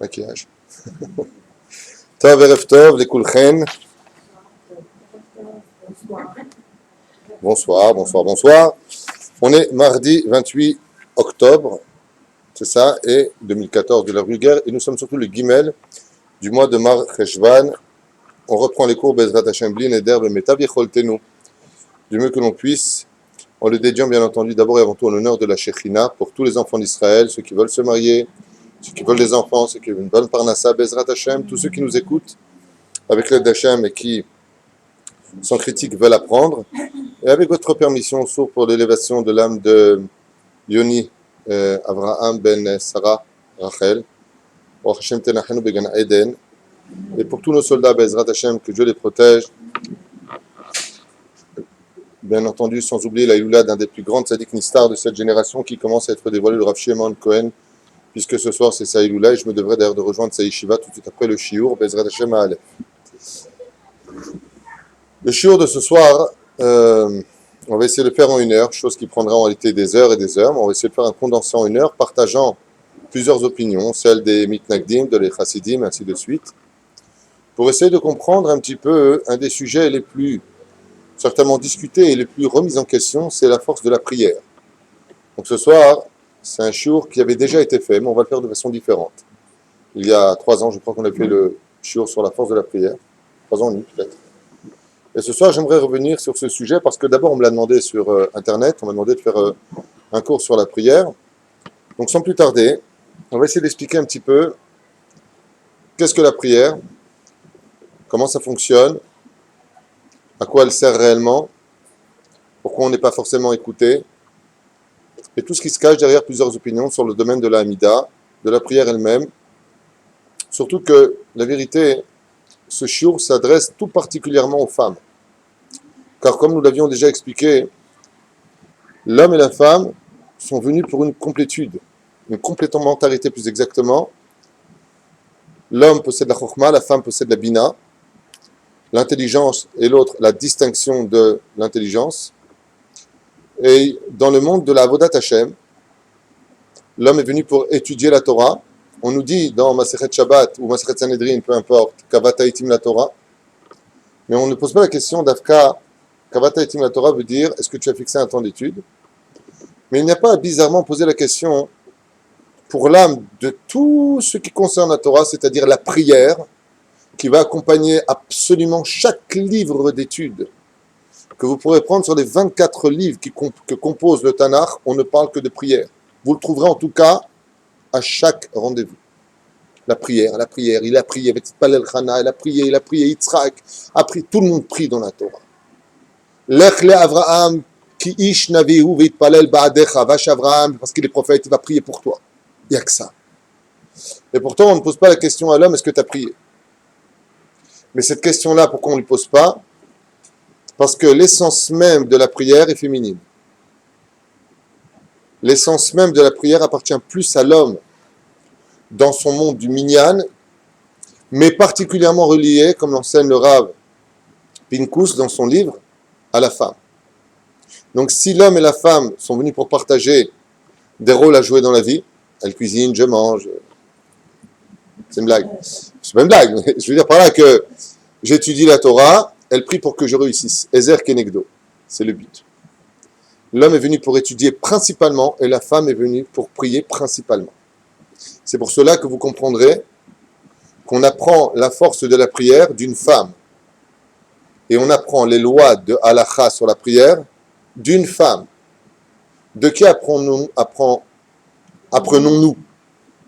Maquillage. Tov erev tov, lekulchen. Bonsoir, bonsoir, bonsoir. On est mardi 28 octobre, c'est ça, et 2014 de l'ère vulgaire, et nous sommes surtout le Gimel du mois de Mar Cheshvan. On reprend les cours Bezrat Hashem Bli Neder Bemetav Yecholtenu, du mieux que l'on puisse, en le dédiant bien entendu d'abord et avant tout en l'honneur de la Shechina pour tous les enfants d'Israël, ceux qui veulent se marier, ceux qui veulent des enfants, ceux qui veulent une bonne parnassa, Bezrat Hashem, tous ceux qui nous écoutent avec l'aide d'Hashem et qui, sans critique, veulent apprendre. Et avec votre permission, sourd pour l'élévation de l'âme de Yoni Avraham ben Sarah Rachel, Or Hashem Tenachenu Began Eden, et pour tous nos soldats, Bezrat Hashem, que Dieu les protège. Bien entendu, sans oublier la Yula d'un des plus grands tzaddik nistar de cette génération qui commence à être dévoilé, le Rav Shimon Cohen, puisque ce soir c'est sa Yula, et je me devrais d'ailleurs de rejoindre sa yeshiva tout de suite après le shiur, Bezrat Hashem à Aleph. Le shiur de ce soir, on va essayer de le faire en 1 heure, chose qui prendra en réalité des heures et des heures, mais on va essayer de faire un condensé en 1 heure, partageant plusieurs opinions, celles des mitnagdim, de les chassidim, ainsi de suite, pour essayer de comprendre un petit peu un des sujets les plus certainement discutés et les plus remis en question, c'est la force de la prière. Donc ce soir, c'est un shiur qui avait déjà été fait, mais on va le faire de façon différente. Il y a 3 ans, je crois qu'on a fait le shiur sur la force de la prière. 3 ans et demi peut-être. Et ce soir, j'aimerais revenir sur ce sujet parce que d'abord, on me l'a demandé sur Internet, on m'a demandé de faire un cours sur la prière. Donc sans plus tarder, on va essayer d'expliquer un petit peu qu'est-ce que la prière, comment ça fonctionne, à quoi elle sert réellement, pourquoi on n'est pas forcément écouté, et tout ce qui se cache derrière plusieurs opinions sur le domaine de la Hamida, de la prière elle-même. Surtout que, la vérité, ce shiur s'adresse tout particulièrement aux femmes. Car comme nous l'avions déjà expliqué, l'homme et la femme sont venus pour une complétude, une complémentarité plus exactement. L'homme possède la chokhma, la femme possède la bina, l'intelligence et l'autre la distinction de l'intelligence. Et dans le monde de la Avodat Hashem, l'homme est venu pour étudier la Torah. On nous dit dans Masechet Shabbat ou Masechet Sanhedrin, peu importe, Kavata Itim la Torah, mais on ne pose pas la question d'Afka. Kavata Itim la Torah veut dire est-ce que tu as fixé un temps d'étude? Mais il n'y a pas à bizarrement poser la question pour l'âme de tout ce qui concerne la Torah, c'est-à-dire la prière, qui va accompagner absolument chaque livre d'études que vous pourrez prendre sur les 24 livres que composent le Tanakh. On ne parle que de prière. Vous le trouverez en tout cas à chaque rendez-vous. La prière, il a prié, Palel Chana, il a prié, Yitzhak, tout le monde prie dans la Torah. Lech le Avraham, ki ish navihu veitpalel ba'adecha, vache Avraham, parce qu'il est prophète, il va prier pour toi. Il n'y a que ça. Et pourtant, on ne pose pas la question à l'homme, est-ce que tu as prié? Mais cette question-là, pourquoi on ne lui pose pas? Parce que l'essence même de la prière est féminine. L'essence même de la prière appartient plus à l'homme dans son monde du minyan, mais particulièrement relié, comme l'enseigne le Rav Pinkus dans son livre, à la femme. Donc si l'homme et la femme sont venus pour partager des rôles à jouer dans la vie, elle cuisine, je mange, c'est une blague. C'est pas une blague, mais je veux dire par là que j'étudie la Torah, elle prie pour que je réussisse. Ezer Kenegdo, c'est le but. L'homme est venu pour étudier principalement et la femme est venue pour prier principalement. C'est pour cela que vous comprendrez qu'on apprend la force de la prière d'une femme et on apprend les lois de halakha sur la prière d'une femme. De qui apprenons-nous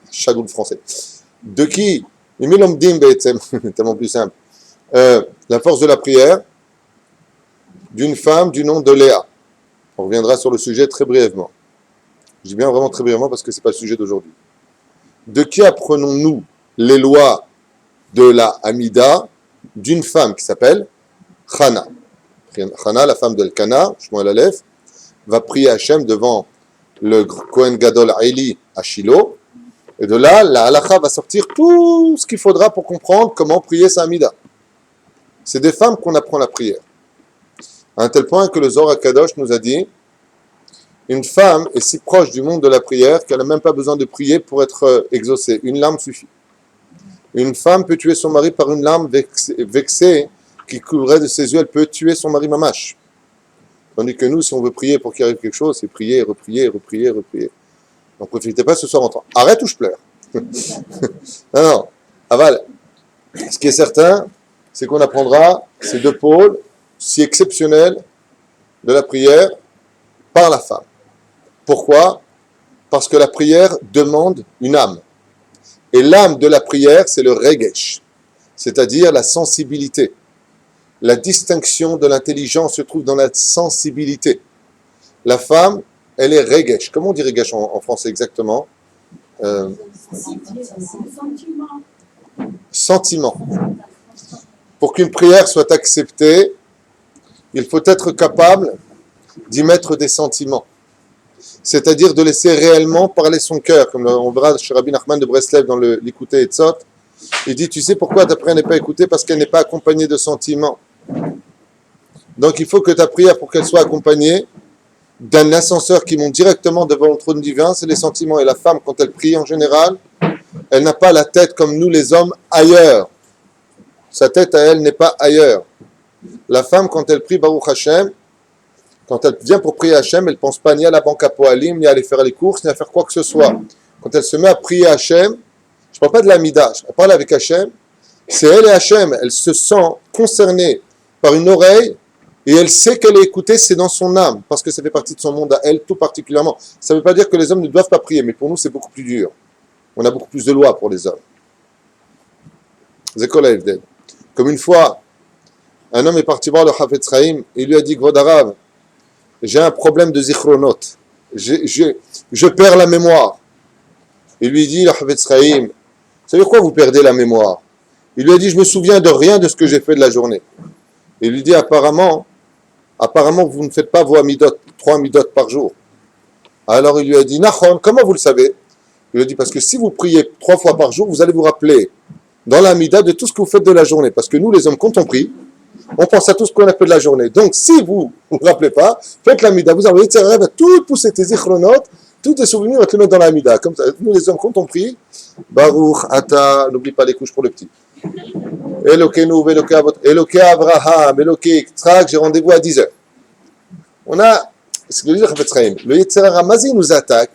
Chagoul français. De qui tellement plus simple. La force de la prière d'une femme du nom de Léa. On reviendra sur le sujet très brièvement. Je dis bien vraiment très brièvement parce que ce n'est pas le sujet d'aujourd'hui. De qui apprenons-nous les lois de la Hamida d'une femme qui s'appelle Chana. Chana, la femme d'Elkana, Shmuel Aleph, va prier Hachem devant le Kohen Gadol Eli à Shiloh. Et de là, la halakha va sortir tout ce qu'il faudra pour comprendre comment prier sa Hamida. C'est des femmes qu'on apprend la prière. À un tel point que le Zohar HaKadosh nous a dit une femme est si proche du monde de la prière qu'elle n'a même pas besoin de prier pour être exaucée. Une larme suffit. Une femme peut tuer son mari par une larme vexée qui coulerait de ses yeux. Elle peut tuer son mari mamache. Tandis que nous, si on veut prier pour qu'il arrive quelque chose, c'est prier, reprier, reprier, reprier. Donc, ne profitez pas ce soir en temps. Arrête ou je pleure. Non. Aval. Ce qui est certain, c'est qu'on apprendra ces deux pôles si exceptionnels de la prière par la femme. Pourquoi? Parce que la prière demande une âme. Et l'âme de la prière, c'est le regesh, c'est-à-dire la sensibilité. La distinction de l'intelligence se trouve dans la sensibilité. La femme, elle est regesh. Comment on dit regesh en français exactement? Sentiment. Pour qu'une prière soit acceptée, il faut être capable d'y mettre des sentiments. C'est-à-dire de laisser réellement parler son cœur, comme on verra chez Rabbi Nachman de Breslev dans l'Écouter Etzot. Il dit, tu sais pourquoi ta prière n'est pas écoutée? Parce qu'elle n'est pas accompagnée de sentiments. Donc il faut que ta prière, pour qu'elle soit accompagnée d'un ascenseur qui monte directement devant le trône divin, c'est les sentiments. Et la femme, quand elle prie en général, elle n'a pas la tête comme nous les hommes ailleurs. Sa tête à elle n'est pas ailleurs. La femme, quand elle prie Baruch Hashem, quand elle vient pour prier Hachem, elle ne pense pas ni à la banque à Poalim, ni à aller faire les courses, ni à faire quoi que ce soit. Quand elle se met à prier Hachem, je ne parle pas de l'amida, je parle avec Hachem, c'est elle et Hachem, elle se sent concernée par une oreille et elle sait qu'elle est écoutée, c'est dans son âme, parce que ça fait partie de son monde à elle tout particulièrement. Ça ne veut pas dire que les hommes ne doivent pas prier, mais pour nous c'est beaucoup plus dur. On a beaucoup plus de lois pour les hommes. Zekol Haevdel. Comme une fois, un homme est parti voir le Hafetz Chaim et il lui a dit, Kvod Harav, j'ai un problème de zichronot. Je perds la mémoire. Il lui dit, le Hafetz Chaim, ça veut dire quoi vous perdez la mémoire? Il lui a dit, je me souviens de rien de ce que j'ai fait de la journée. Il lui dit, apparemment, vous ne faites pas vos amidot, 3 amidot par jour. Alors il lui a dit, Nachon, comment vous le savez? Il lui a dit, parce que si vous priez 3 fois par jour, vous allez vous rappeler dans l'amida de tout ce que vous faites de la journée. Parce que nous, les hommes, quand on prie, on pense à tout ce qu'on a fait de la journée. Donc, si vous ne vous rappelez pas, faites l'amida. Vous envoyez tes rêves à tout pousser tes zichronotes, tous tes souvenirs, on va te les mettre dans l'amida. Comme ça, nous les hommes, quand on prie, Baruch, Ata, n'oublie pas les couches pour le petit. Elokeinu, Eloke Avraham, Eloke Yitzhak, j'ai rendez-vous à 10h. On a, ce que dit le Hafetz Chaim, le Yetzer Hara, Mazi nous attaque.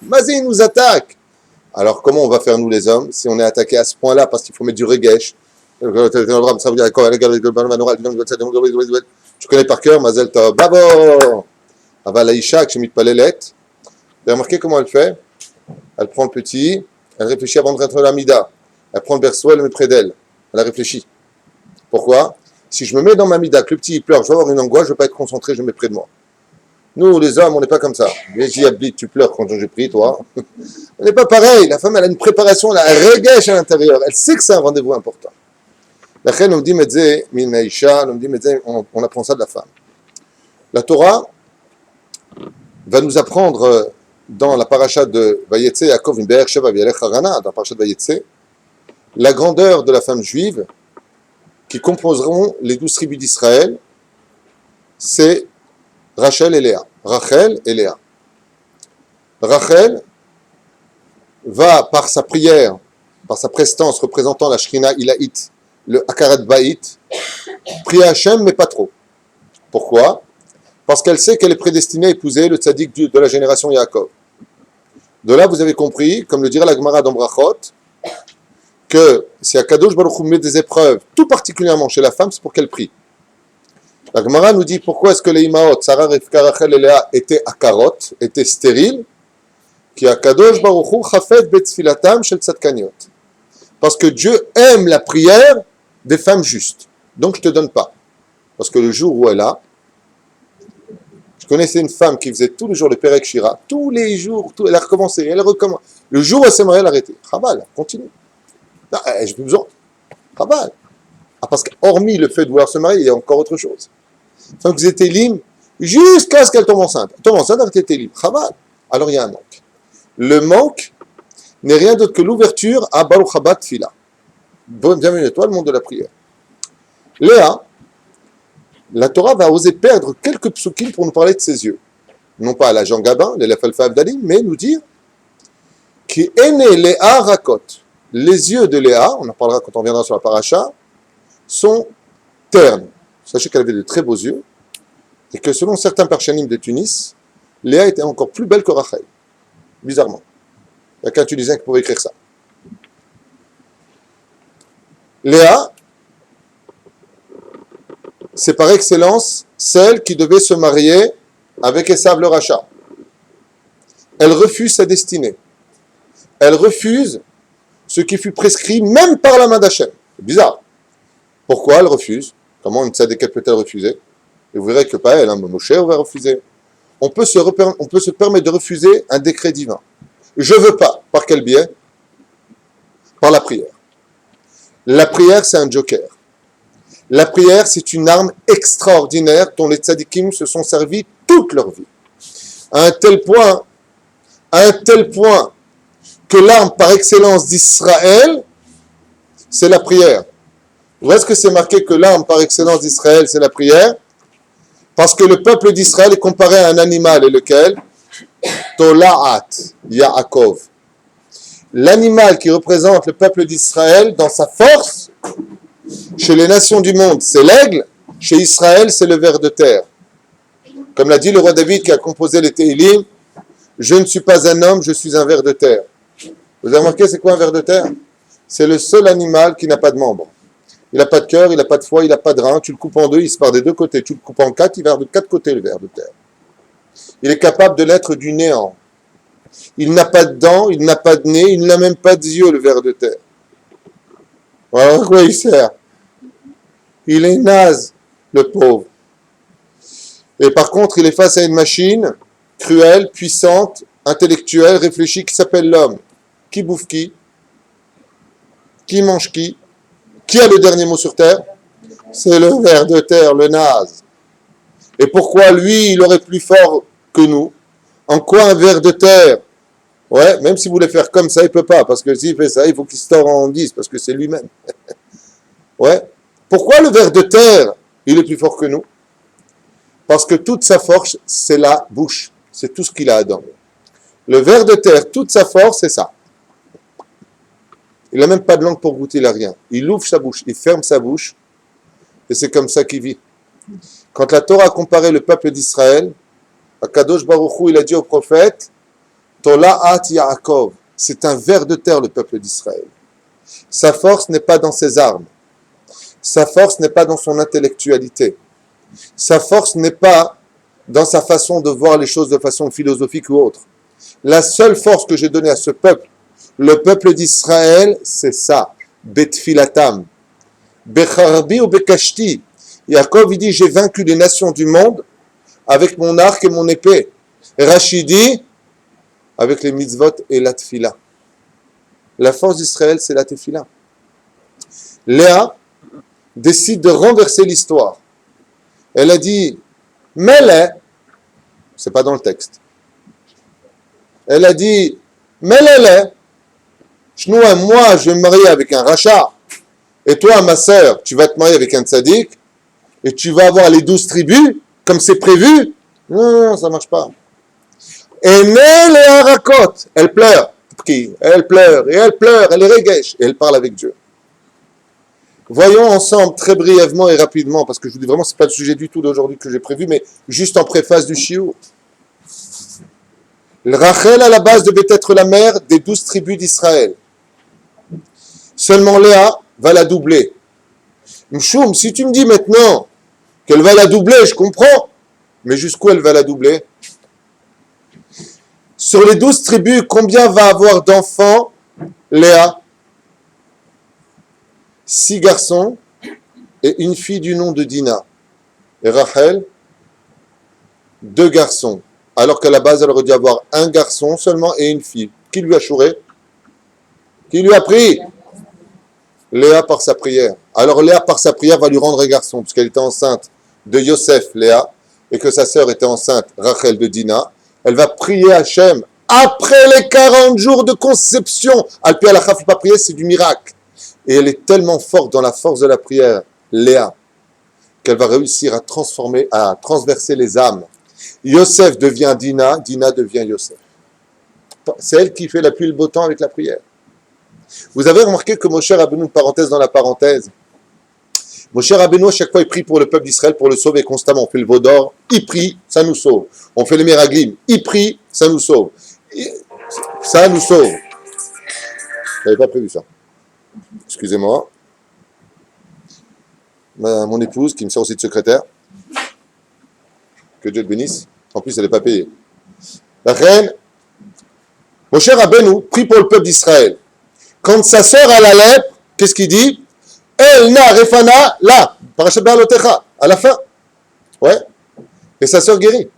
Alors, comment on va faire, nous les hommes, si on est attaqué à ce point-là, parce qu'il faut mettre du regesh? Tu connais par cœur, Mazel Tov. Bravo! Aval Aïcha, que j'ai mis de palelette. Vous avez remarqué comment elle fait? Elle prend le petit, elle réfléchit avant de rentrer dans l'amida. Elle prend le berceau, elle le met près d'elle. Elle a réfléchi. Pourquoi? Si je me mets dans ma mida, que le petit il pleure, je vais avoir une angoisse, je ne vais pas être concentré, je le mets près de moi. Nous, les hommes, on n'est pas comme ça. Mais j'y habite, tu pleures quand je prie, toi. On n'est pas pareil. La femme, elle a une préparation, elle a un regesh à l'intérieur. Elle sait que c'est un rendez-vous important. La reine nous dit, on apprend ça de la femme. La Torah va nous apprendre dans la paracha de Vayetse, Yaakov, Be'er Sheva, V'yalech Harana, dans la paracha de Vayetse, la grandeur de la femme juive qui composeront les 12 tribus d'Israël, c'est Rachel et Léa. Rachel et Léa. Rachel va, par sa prière, par sa prestance représentant la Shrina Ilaït, le Akarat Baït, prier Hachem, mais pas trop. Pourquoi? Parce qu'elle sait qu'elle est prédestinée à épouser le tzaddik de la génération Yaakov. De là, vous avez compris, comme le dirait la Gemara dans Brachot, que si Akadosh Baruch Hu met des épreuves, tout particulièrement chez la femme, c'est pour qu'elle prie. La Gemara nous dit pourquoi est-ce que les Imaot, Sarah, Rivka, Rachel et Léa étaient akarot, étaient stériles, qui Akadosh Baruch Hu chafet betzfilatam shel tzadkaniot. Parce que Dieu aime la prière des femmes justes. Donc je ne te donne pas. Parce que le jour où elle a, je connaissais une femme qui faisait tous les jours le Perek Shira, tous les jours, elle a recommencé, elle recommence. Le jour où elle s'aimerait l'arrêter. Chaval, continue. Non, j'ai plus besoin. Chaval. Ah, parce qu'hormis le fait de vouloir se marier, il y a encore autre chose. Enfin, vous êtes libre jusqu'à ce qu'elle tombe enceinte. Elle tombe enceinte, elle était libre. Chaval. Alors il y a un manque. Le manque n'est rien d'autre que l'ouverture à Baruch Haba Tfila. Bienvenue à toi, le monde de la prière. Léa, la Torah va oser perdre quelques psukim pour nous parler de ses yeux. Non pas à l'agent Gabin, l'élève Alpha Abdalim, mais nous dire qui est né Léa Rakot. les yeux de Léa, on en parlera quand on viendra sur la paracha, sont ternes. Sachez qu'elle avait de très beaux yeux, et que selon certains Parshanim de Tunis, Léa était encore plus belle que Rachel. Bizarrement. Il n'y a qu'un Tunisien qui pouvait écrire ça. Léa, c'est par excellence celle qui devait se marier avec Esav le Racha. Elle refuse sa destinée. Elle refuse ce qui fut prescrit même par la main d'Hachem. C'est bizarre. Pourquoi elle refuse? Comment une tzadékette peut-elle refuser? Et vous verrez que pas elle, Moshe va refuser. On peut se permettre de refuser un décret divin. Je veux pas. Par quel biais? Par la prière. La prière, c'est un joker. La prière, c'est une arme extraordinaire dont les tzadikim se sont servis toute leur vie. À un tel point que l'arme par excellence d'Israël, c'est la prière. Où est-ce que c'est marqué que l'arme par excellence d'Israël, c'est la prière? Parce que le peuple d'Israël est comparé à un animal, et lequel? Tola'at Yaakov. L'animal qui représente le peuple d'Israël dans sa force, chez les nations du monde, c'est l'aigle, chez Israël, c'est le ver de terre. Comme l'a dit le roi David qui a composé les Téhilim, je ne suis pas un homme, je suis un ver de terre. Vous avez remarqué, c'est quoi un ver de terre? C'est le seul animal qui n'a pas de membres. Il n'a pas de cœur, il n'a pas de foie, il n'a pas de rein. Tu le coupes en deux, il se part des deux côtés. Tu le coupes en quatre, il va de quatre côtés, le ver de terre. Il est capable de l'être du néant. Il n'a pas de dents, il n'a pas de nez, il n'a même pas d'yeux, le ver de terre. Voilà à quoi il sert. Il est naze, le pauvre. Et par contre, il est face à une machine cruelle, puissante, intellectuelle, réfléchie, qui s'appelle l'homme. Qui bouffe qui? Qui mange qui? Qui a le dernier mot sur terre? C'est le ver de terre, le naze. Et pourquoi lui, il aurait plus fort que nous? En quoi un ver de terre? Ouais, même si vous voulez faire comme ça, il ne peut pas, parce que s'il fait ça, il faut qu'il se tord en 10, parce que c'est lui-même. Ouais. Pourquoi le ver de terre, il est plus fort que nous? Parce que toute sa force, c'est la bouche. C'est tout ce qu'il a dedans. Le ver de terre, toute sa force, c'est ça. Il n'a même pas de langue pour goûter, il n'a rien. Il ouvre sa bouche, il ferme sa bouche, et c'est comme ça qu'il vit. Quand la Torah a comparé le peuple d'Israël, Akadosh Baruch Hu, il a dit au prophète, Tola'at Yaakov, c'est un ver de terre le peuple d'Israël. Sa force n'est pas dans ses armes. Sa force n'est pas dans son intellectualité. Sa force n'est pas dans sa façon de voir les choses de façon philosophique ou autre. La seule force que j'ai donnée à ce peuple, le peuple d'Israël, c'est ça. Betfilatam. Becharbi ou Bekashti. Yaakov, il dit, j'ai vaincu les nations du monde avec mon arc et mon épée. Et Rachidi, avec les mitzvot et la tefila. La force d'Israël, c'est la tefila. Léa décide de renverser l'histoire. Elle a dit, Mele, c'est pas dans le texte. Elle a dit, Melele, moi, je vais me marier avec un rachat. Et toi, ma sœur, tu vas te marier avec un tzaddik. Et tu vas avoir les 12 tribus, comme c'est prévu. Non, ça marche pas. Et Nel et Harakot, elle pleure. Elle pleure, et elle est regesh, et elle parle avec Dieu. Voyons ensemble, très brièvement et rapidement, parce que je vous dis vraiment, ce n'est pas le sujet du tout d'aujourd'hui que j'ai prévu, mais juste en préface du shiur. Rachel, à la base, devait être la mère des 12 tribus d'Israël. Seulement Léa va la doubler. Mchoum, si tu me dis maintenant qu'elle va la doubler, je comprends. Mais jusqu'où elle va la doubler? Sur les 12 tribus, combien va avoir d'enfants Léa? 6 garçons et une fille du nom de Dina. Et Rachel, 2 garçons. Alors qu'à la base, elle aurait dû avoir un garçon seulement et une fille. Qui lui a chouré? Qui lui a pris? Léa par sa prière. Alors Léa par sa prière va lui rendre un garçon, puisqu'elle était enceinte de Yosef, Léa, et que sa sœur était enceinte, Rachel de Dina. Elle va prier Hachem après les 40 jours de conception. Al-Pi al-Achaf, il ne faut pas prier, c'est du miracle. Et elle est tellement forte dans la force de la prière, Léa, qu'elle va réussir à transformer, à transverser les âmes. Yosef devient Dina, Dina devient Yosef. C'est elle qui fait la pluie et le beau temps avec la prière. Vous avez remarqué que Moshe Rabbeinu, une parenthèse dans la parenthèse, Moshe Rabbeinu, à chaque fois, il prie pour le peuple d'Israël pour le sauver constamment. On fait le veau d'or, il prie, ça nous sauve. On fait les miraglim, il prie, ça nous sauve. Ça nous sauve. Je n'avais pas prévu ça. Excusez-moi. Mon épouse, qui me sert aussi de secrétaire, que Dieu le bénisse. En plus, elle n'est pas payée. La reine, Moshe Rabbeinu prie pour le peuple d'Israël. Quand sa sœur a la lèpre, qu'est-ce qu'il dit? El na refana la, parashat be'alotecha, à la fin. Ouais. Et sa sœur guérit.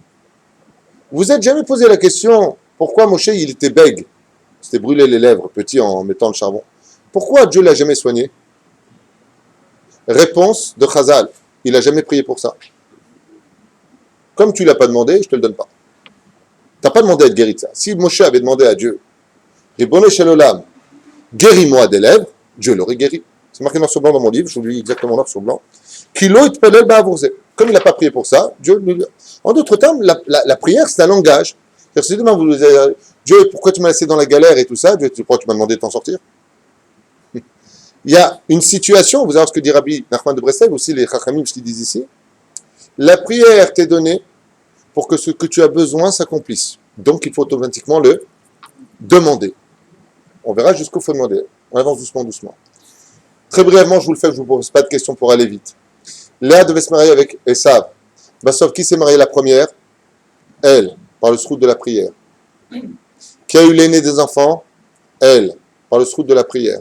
Vous n'êtes jamais posé la question pourquoi Moshe il était bègue, c'était brûler les lèvres petit en mettant le charbon. Pourquoi Dieu l'a jamais soigné? Réponse de Chazal, il n'a jamais prié pour ça. Comme tu ne l'as pas demandé, je ne te le donne pas. Tu n'as pas demandé à être guéri de ça. Si Moshe avait demandé à Dieu, Ribono shel olam, guéris-moi des lèvres, Dieu l'aurait guéri. C'est marqué noir sur blanc dans mon livre, je vous lis exactement noir sur blanc. Kilo itpelel ba'avourze. Comme il n'a pas prié pour ça, Dieu lui... En d'autres termes, la prière, c'est un langage. Si demain vous dites, Dieu, pourquoi tu m'as laissé dans la galère et tout ça, Dieu, pourquoi tu m'as demandé de t'en sortir? Il y a une situation, vous savez ce que dit Rabbi Nachman de Breslev, aussi les Chachamim, ce qu'ils disent ici. La prière t'est donnée pour que ce que tu as besoin s'accomplisse. Donc il faut automatiquement le demander. On verra jusqu'où il faut demander. On avance doucement, doucement. Très brièvement, je vous le fais, je ne vous pose pas de questions pour aller vite. Léa devait se marier avec Esav. Sauf qui s'est marié la première? Elle, par le srout de la prière. Qui a eu l'aîné des enfants? Elle, par le srout de la prière.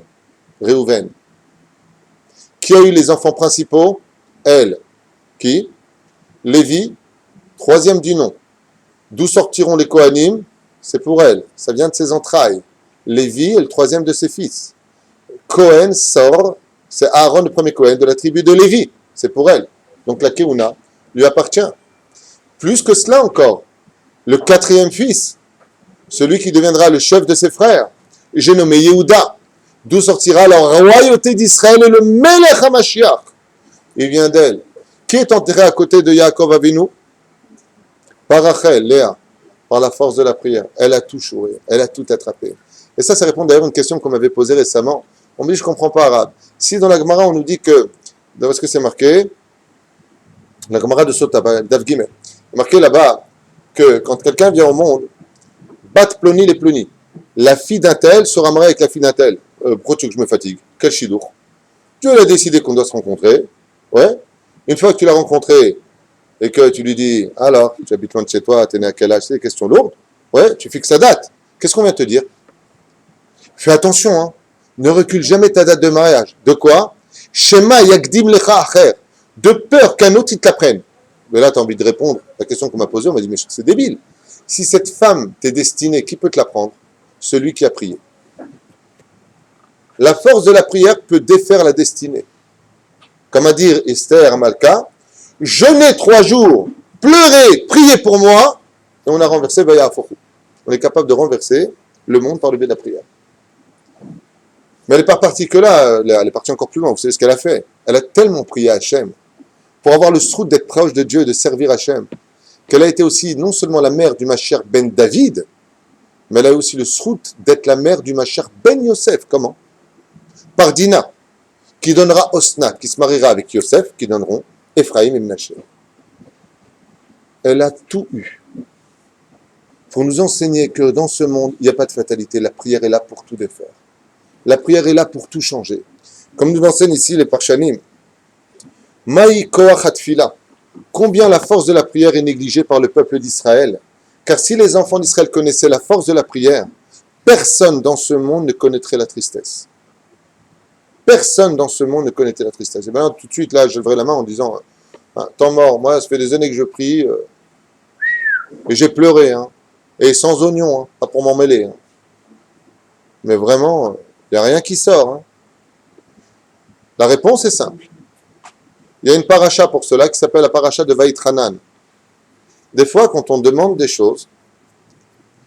Réhouven. Qui a eu les enfants principaux? Elle. Qui? Lévi, troisième du nom. D'où sortiront les Kohanim? C'est pour elle. Ça vient de ses entrailles. Lévi est le troisième de ses fils. Cohen sort, c'est Aaron le premier Cohen de la tribu de Lévi. C'est pour elle. Donc la Keuna lui appartient. Plus que cela encore, le quatrième fils, celui qui deviendra le chef de ses frères, j'ai nommé Yehuda, d'où sortira la royauté d'Israël et le Melech HaMashiach. Il vient d'elle. Qui est enterré à côté de Yaakov Avinu? Par Rachel, Léa, par la force de la prière. Elle a tout chouré, elle a tout attrapé. Et ça répond d'ailleurs à une question qu'on m'avait posée récemment. On me dit, je ne comprends pas arabe. Si dans la Gemara, on nous dit que, dans ce que c'est marqué, la Gemara de Sota, Dav Gimel, marqué là-bas que quand quelqu'un vient au monde, bat ploni les ploni. La fille d'un tel sera mariée avec la fille d'un tel. Pourquoi tu veux que je me fatigue? Quel chidour? Dieu a décidé qu'on doit se rencontrer. Ouais. Une fois que tu l'as rencontré et que tu lui dis, alors, tu habites loin de chez toi, tu es né à quel âge? C'est des questions lourdes. Ouais, tu fixes sa date. Qu'est-ce qu'on vient de te dire? Fais attention, hein. Ne recule jamais ta date de mariage. De quoi? Shema yakdim lecha acher. De peur qu'un autre il te l'apprenne. Mais là, tu as envie de répondre à la question qu'on m'a posée. On m'a dit, mais c'est débile. Si cette femme t'est destinée, qui peut te l'apprendre? Celui qui a prié. La force de la prière peut défaire la destinée. Comme à dire Esther Malka, jeûnez 3 jours, pleurez, priez pour moi, et on a renversé Vaya Afochou. On est capable de renverser le monde par le biais de la prière. Mais elle n'est pas partie que là, elle est partie encore plus loin. Vous savez ce qu'elle a fait? Elle a tellement prié à Hachem pour avoir le srout d'être proche de Dieu et de servir Hachem, qu'elle a été aussi non seulement la mère du Mashiach ben David, mais elle a aussi le srout d'être la mère du Mashiach ben Yosef. Comment? Par Dina, qui donnera Osna, qui se mariera avec Yosef, qui donneront Ephraïm et Menaché. Elle a tout eu pour nous enseigner que dans ce monde, il n'y a pas de fatalité. La prière est là pour tout défaire. La prière est là pour tout changer. Comme nous enseignent ici les Parshanim, Maï Koach Hatfila, combien la force de la prière est négligée par le peuple d'Israël. Car si les enfants d'Israël connaissaient la force de la prière, personne dans ce monde ne connaîtrait la tristesse. Personne dans ce monde ne connaîtrait la tristesse. Et maintenant, tout de suite, là, je leverai la main en disant, temps mort, moi, ça fait des années que je prie, et j'ai pleuré, hein, et sans oignon, hein, pas pour m'en mêler. Hein. Mais vraiment, il n'y a rien qui sort. Hein. La réponse est simple. Il y a une paracha pour cela qui s'appelle la paracha de Vaïtranan. Des fois, quand on demande des choses,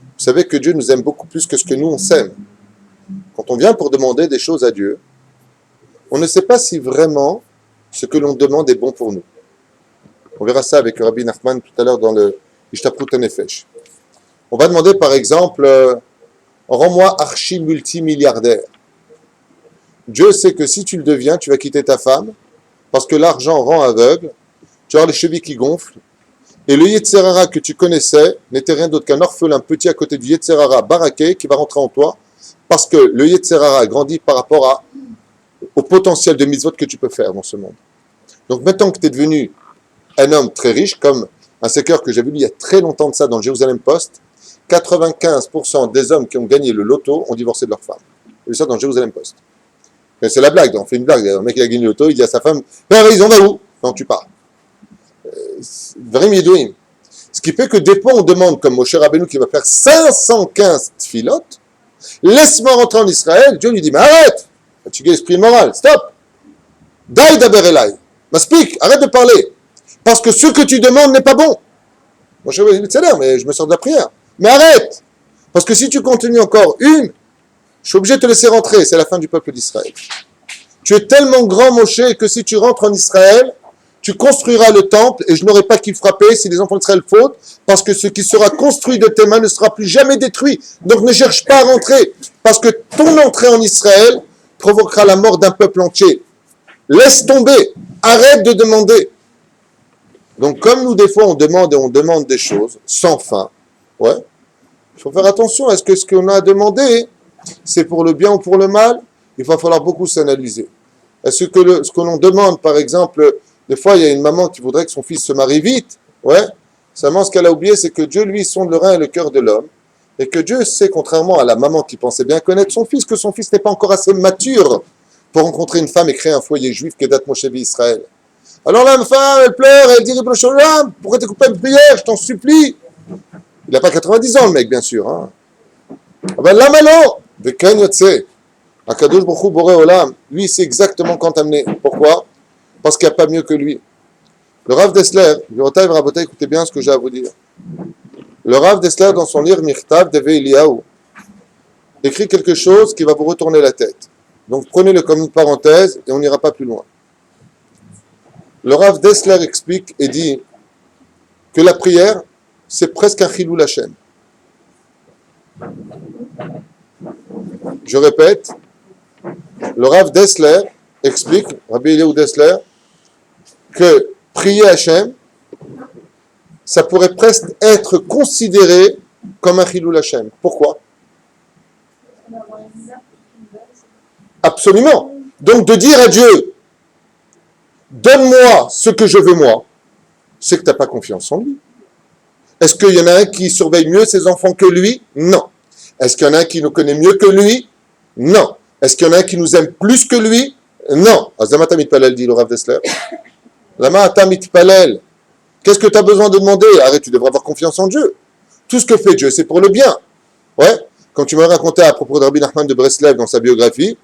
vous savez que Dieu nous aime beaucoup plus que ce que nous, on s'aime. Quand on vient pour demander des choses à Dieu, on ne sait pas si vraiment ce que l'on demande est bon pour nous. On verra ça avec Rabbi Nachman tout à l'heure dans le Ishtaprut Nefesh. On va demander par exemple, rends-moi archi multimilliardaire. Dieu sait que si tu le deviens, tu vas quitter ta femme, parce que l'argent rend aveugle, tu as les chevilles qui gonflent, et le Yetzerara que tu connaissais n'était rien d'autre qu'un orphelin petit à côté du Yetzerara baraqué qui va rentrer en toi, parce que le Yetzerara grandit par rapport au potentiel de mitzvot que tu peux faire dans ce monde. Donc maintenant que tu es devenu un homme très riche, comme un séqueur que j'ai vu il y a très longtemps de ça dans le Jérusalem Post, 95% des hommes qui ont gagné le loto ont divorcé de leur femme. J'ai vu ça dans le Jérusalem Post. Mais c'est la blague, on fait une blague. Un mec qui a gagné le loto, il dit à sa femme, ils on va où? Non, tu pars. Vraiment, ce qui fait que des fois on demande, comme Moshe Rabbeinu qui va faire 515 tfilotes, laisse-moi rentrer en Israël. Dieu lui dit, mais arrête, tu as l'esprit moral, stop. Dai daber elai. M'explique, arrête de parler. Parce que ce que tu demandes n'est pas bon. Moshe Rabbeinu dit, c'est l'air, mais je me sors de la prière. Mais arrête. Parce que si tu continues encore une, je suis obligé de te laisser rentrer. C'est la fin du peuple d'Israël. Tu es tellement grand, Moshe, que si tu rentres en Israël, tu construiras le temple et je n'aurai pas qui frapper si les enfants d'Israël fautent, parce que ce qui sera construit de tes mains ne sera plus jamais détruit. Donc ne cherche pas à rentrer, parce que ton entrée en Israël provoquera la mort d'un peuple entier. Laisse tomber, arrête de demander. Donc comme nous des fois on demande et on demande des choses sans fin, ouais, il faut faire attention, est-ce que ce qu'on a demandé, c'est pour le bien ou pour le mal? Il va falloir beaucoup s'analyser. Est-ce que ce que l'on demande, par exemple, des fois, il y a une maman qui voudrait que son fils se marie vite. Ouais. Seulement, ce qu'elle a oublié, c'est que Dieu, lui, sonde le rein et le cœur de l'homme. Et que Dieu sait, contrairement à la maman qui pensait bien connaître son fils, que son fils n'est pas encore assez mature pour rencontrer une femme et créer un foyer juif qui est date Moshe Israël. Alors la femme, elle pleure, elle dit, pourquoi t'es coupé de prière, je t'en supplie. Il n'a pas 90 ans, le mec, bien sûr. Hein. Ah ben là, maintenant, de Ken Yotse, Akadosh Baruch Hu Boré Olam, lui, il sait exactement quand t'amener. Pourquoi? Parce qu'il n'y a pas mieux que lui. Le Rav Dessler, écoutez bien ce que j'ai à vous dire. Le Rav Dessler, dans son livre Mirtav Deve Eliyahu, écrit quelque chose qui va vous retourner la tête. Donc prenez-le comme une parenthèse et on n'ira pas plus loin. Le Rav Dessler explique et dit que la prière, c'est presque un chilul Hashem. Je répète, le Rav Dessler explique, Rabbi Eliyahu Dessler, que prier Hachem, ça pourrait presque être considéré comme un chilul Hachem. Pourquoi? Absolument. Donc de dire à Dieu, donne-moi ce que je veux moi, c'est que tu n'as pas confiance en lui. Est-ce qu'il y en a un qui surveille mieux ses enfants que lui? Non. Est-ce qu'il y en a un qui nous connaît mieux que lui? Non. Est-ce qu'il y en a un qui nous aime plus que lui? Non. Azamata mitpalel, dit le Rav Dessler. Lamata mitpalel. Qu'est-ce que tu as besoin de demander? Arrête, tu devrais avoir confiance en Dieu. Tout ce que fait Dieu, c'est pour le bien. Ouais. Quand tu m'as raconté à propos de Rabbi Nachman de Breslev dans sa biographie,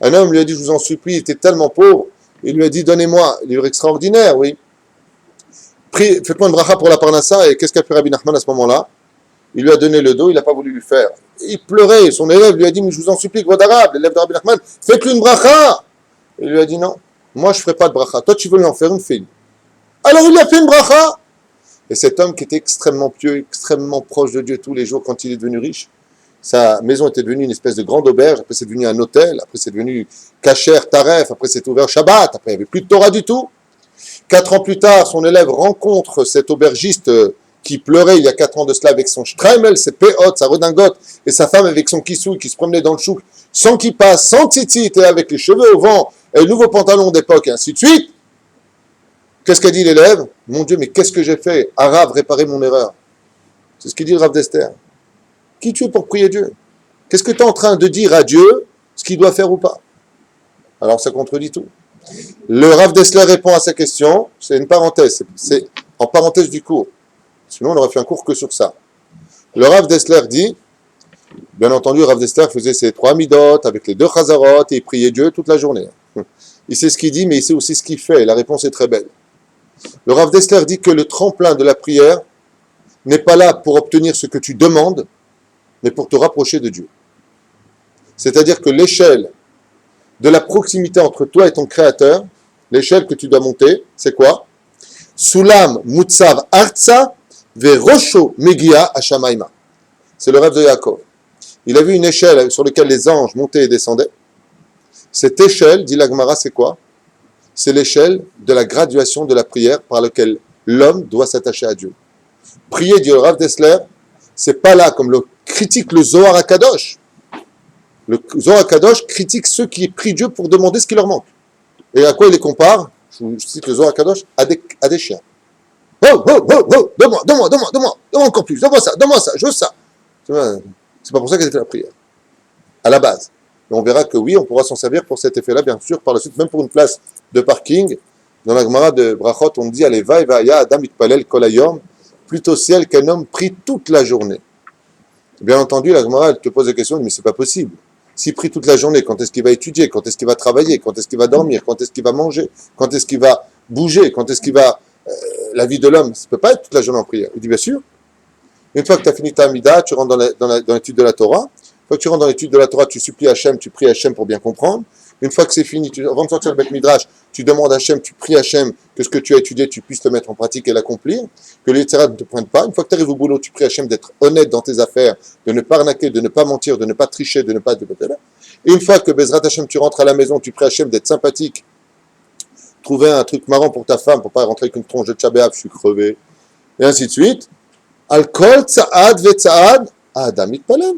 un homme lui a dit, je vous en supplie, il était tellement pauvre. Il lui a dit, donnez-moi, livre extraordinaire, oui. Faites-moi une bracha pour la parnassa. Et qu'est-ce qu'a fait Rabbi Nachman à ce moment-là? Il lui a donné le dos, il n'a pas voulu lui faire. Il pleurait, son élève lui a dit, mais je vous en supplie, votre arabe, l'élève de Rabbi Nachman, faites-lui une bracha. Il lui a dit, non, moi je ne ferai pas de bracha. Toi tu veux lui en faire une fille. Alors il lui a fait une bracha. Et cet homme qui était extrêmement pieux, extrêmement proche de Dieu tous les jours quand il est devenu riche, sa maison était devenue une espèce de grande auberge, après c'est devenu un hôtel, après c'est devenu Kacher, Taref, après c'est ouvert Shabbat, après il n'y avait plus de Torah du tout. 4 ans plus tard, son élève rencontre cet aubergiste qui pleurait il y a 4 ans de cela avec son streimel, ses péhotes, sa redingote, et sa femme avec son kissou qui se promenait dans le chouk, sans kippa, sans tzitzit, et avec les cheveux au vent, et le nouveau pantalon d'époque, et ainsi de suite. Qu'est-ce qu'a dit l'élève? Mon Dieu, mais qu'est-ce que j'ai fait? Arabe, réparer mon erreur. C'est ce qu'il dit le Rav Dessler. Qui tu es pour prier Dieu? Qu'est-ce que tu es en train de dire à Dieu ce qu'il doit faire ou pas? Alors ça contredit tout. Le Rav Dessler répond à sa question, c'est une parenthèse, c'est en parenthèse du cours. Sinon on aurait fait un cours que sur ça. Le Rav Dessler dit, bien entendu, Rav Dessler faisait ses 3 midot avec les 2 chazarot et il priait Dieu toute la journée. Il sait ce qu'il dit, mais il sait aussi ce qu'il fait. Et la réponse est très belle. Le Rav Dessler dit que le tremplin de la prière n'est pas là pour obtenir ce que tu demandes, mais pour te rapprocher de Dieu. C'est-à-dire que l'échelle de la proximité entre toi et ton Créateur, l'échelle que tu dois monter, c'est quoi? Sulam mutsav artsa verosho megia ashamaima. C'est le rêve de Yaakov. Il a vu une échelle sur laquelle les anges montaient et descendaient. Cette échelle, dit la Gemara, c'est quoi? C'est l'échelle de la graduation de la prière par laquelle l'homme doit s'attacher à Dieu. Prier, dit le Rav Dessler, c'est pas là comme le critique le Zohar HaKadosh. Le Zohar HaKadosh critique ceux qui prient Dieu pour demander ce qui leur manque. Et à quoi il les compare? Je cite le Zohar HaKadosh, à des chiens. Oh, oh, oh, oh, donne-moi encore plus, donne-moi ça, je veux ça. C'est pas pour ça qu'elle fait la prière. À la base. Et on verra que oui, on pourra s'en servir pour cet effet-là, bien sûr, par la suite, même pour une place de parking. Dans la Gemara de Brachot, on dit, allez, va, Adam itpalel kol hayom, plutôt ciel qu'un homme prie toute la journée. Bien entendu, la Gemara, elle te pose la question, mais c'est pas possible. S'il prie toute la journée, quand est-ce qu'il va étudier, quand est-ce qu'il va travailler, quand est-ce qu'il va dormir, quand est-ce qu'il va manger, quand est-ce qu'il va bouger, quand est-ce qu'il va... la vie de l'homme, ça ne peut pas être toute la journée en prière. Il dit, bien sûr. Une fois que tu as fini ta Amida, tu rentres dans l'étude de la Torah. Une fois que tu rentres dans l'étude de la Torah, tu supplies Hachem, tu pries Hachem pour bien comprendre. Une fois que c'est fini, avant de sortir le Beth Midrash, tu demandes à Hachem, tu pries Hachem que ce que tu as étudié, tu puisses le mettre en pratique et l'accomplir, que les Tzerat ne te pointent pas. Une fois que tu arrives au boulot, tu pries Hachem d'être honnête dans tes affaires, de ne pas arnaquer, de ne pas mentir, de ne pas tricher, de ne pas... Et une fois que Bezrat Hachem, tu rentres à la maison, tu pries Hachem d'être sympathique, trouver un truc marrant pour ta femme, pour pas rentrer avec une tronche de tchabéab, je suis crevé, et ainsi de suite. Al-kol tsa'ad ve'tsa'ad, Adam itpalel.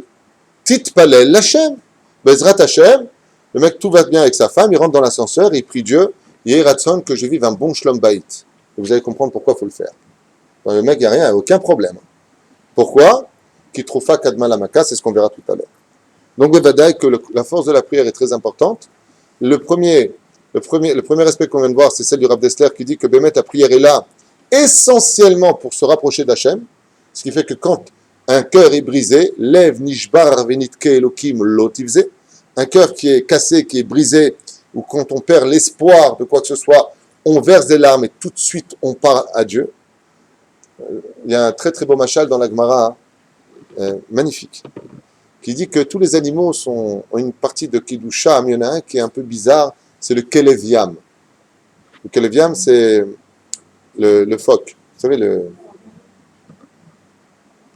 Titpalel l'Hachem. Bezrat Hachem, le mec, tout va bien avec sa femme, il rentre dans l'ascenseur et il prie Dieu, Yehi Ratzon, que je vive un bon shlom bayit. Et vous allez comprendre pourquoi il faut le faire. Donc, le mec, il n'y a rien, aucun problème. Pourquoi? Kitroufa kadma lamaka, c'est ce qu'on verra tout à l'heure. Donc, le vadaï, que la force de la prière est très importante. Le premier aspect qu'on vient de voir, c'est celle du Rav Dessler qui dit que Bémet, la prière est là essentiellement pour se rapprocher d'Hachem, ce qui fait que quand un cœur est brisé, lève nishbar venitke elokim lotivze, un cœur qui est cassé, qui est brisé, ou quand on perd l'espoir de quoi que ce soit, on verse des larmes et tout de suite on part à Dieu. Il y a un très très beau machal dans la Gemara, magnifique, qui dit que tous les animaux ont une partie de Kidusha, mais il y en a un qui est un peu bizarre, c'est le Kelev Yam. Le Kelev Yam, c'est le phoque. Vous savez,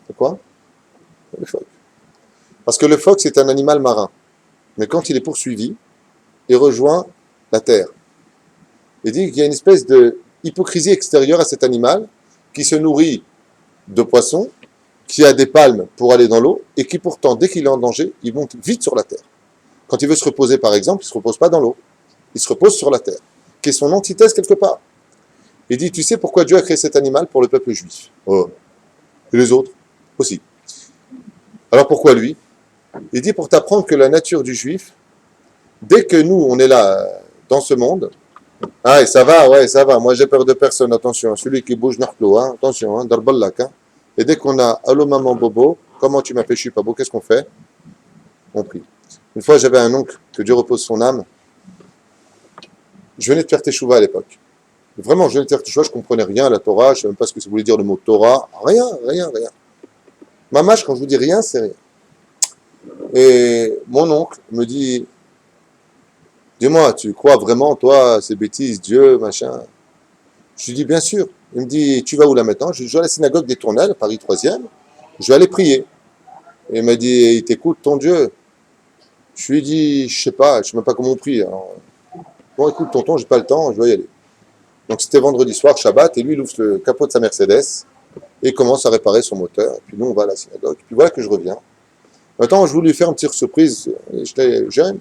c'est quoi? Le phoque. Parce que le phoque, c'est un animal marin. Mais quand il est poursuivi, il rejoint la terre. Il dit qu'il y a une espèce de hypocrisie extérieure à cet animal qui se nourrit de poissons, qui a des palmes pour aller dans l'eau, et qui pourtant, dès qu'il est en danger, il monte vite sur la terre. Quand il veut se reposer, par exemple, il ne se repose pas dans l'eau. Il se repose sur la terre, qui est son antithèse quelque part. Il dit, tu sais pourquoi Dieu a créé cet animal pour le peuple juif? Oh. Et les autres aussi. Alors pourquoi lui? Il dit pour t'apprendre que la nature du juif, dès que nous, on est là, dans ce monde, ah, et ça va, ouais, ça va, moi j'ai peur de personne, attention, celui qui bouge, narclo, hein, attention, hein, darballak, hein. Et dès qu'on a, allô maman bobo, comment tu m'appelles, je suis pas beau, qu'est-ce qu'on fait? On prie. Une fois, j'avais un oncle, que Dieu repose son âme, je venais de faire teshuva à l'époque. Vraiment, je venais de faire teshuva, je comprenais rien à la Torah, je ne savais même pas ce que ça voulait dire le mot Torah, rien. Mamache, quand je vous dis rien, c'est rien. Et mon oncle me dit, dis-moi, tu crois vraiment, toi, ces bêtises, Dieu, machin? Je lui dis, bien sûr. Il me dit, tu vas où là maintenant? Je vais à la synagogue des Tournelles, Paris 3e, je vais aller prier. Et il m'a dit, il t'écoute ton Dieu? Je lui dis, je sais même pas comment on prie. Alors, bon, écoute, tonton, j'ai pas le temps, je vais y aller. Donc c'était vendredi soir, Shabbat, et lui, il ouvre le capot de sa Mercedes, et commence à réparer son moteur. Et puis nous, on va à la synagogue. Et puis voilà que je reviens. Maintenant, je voulais lui faire une petite surprise. J'étais jeune.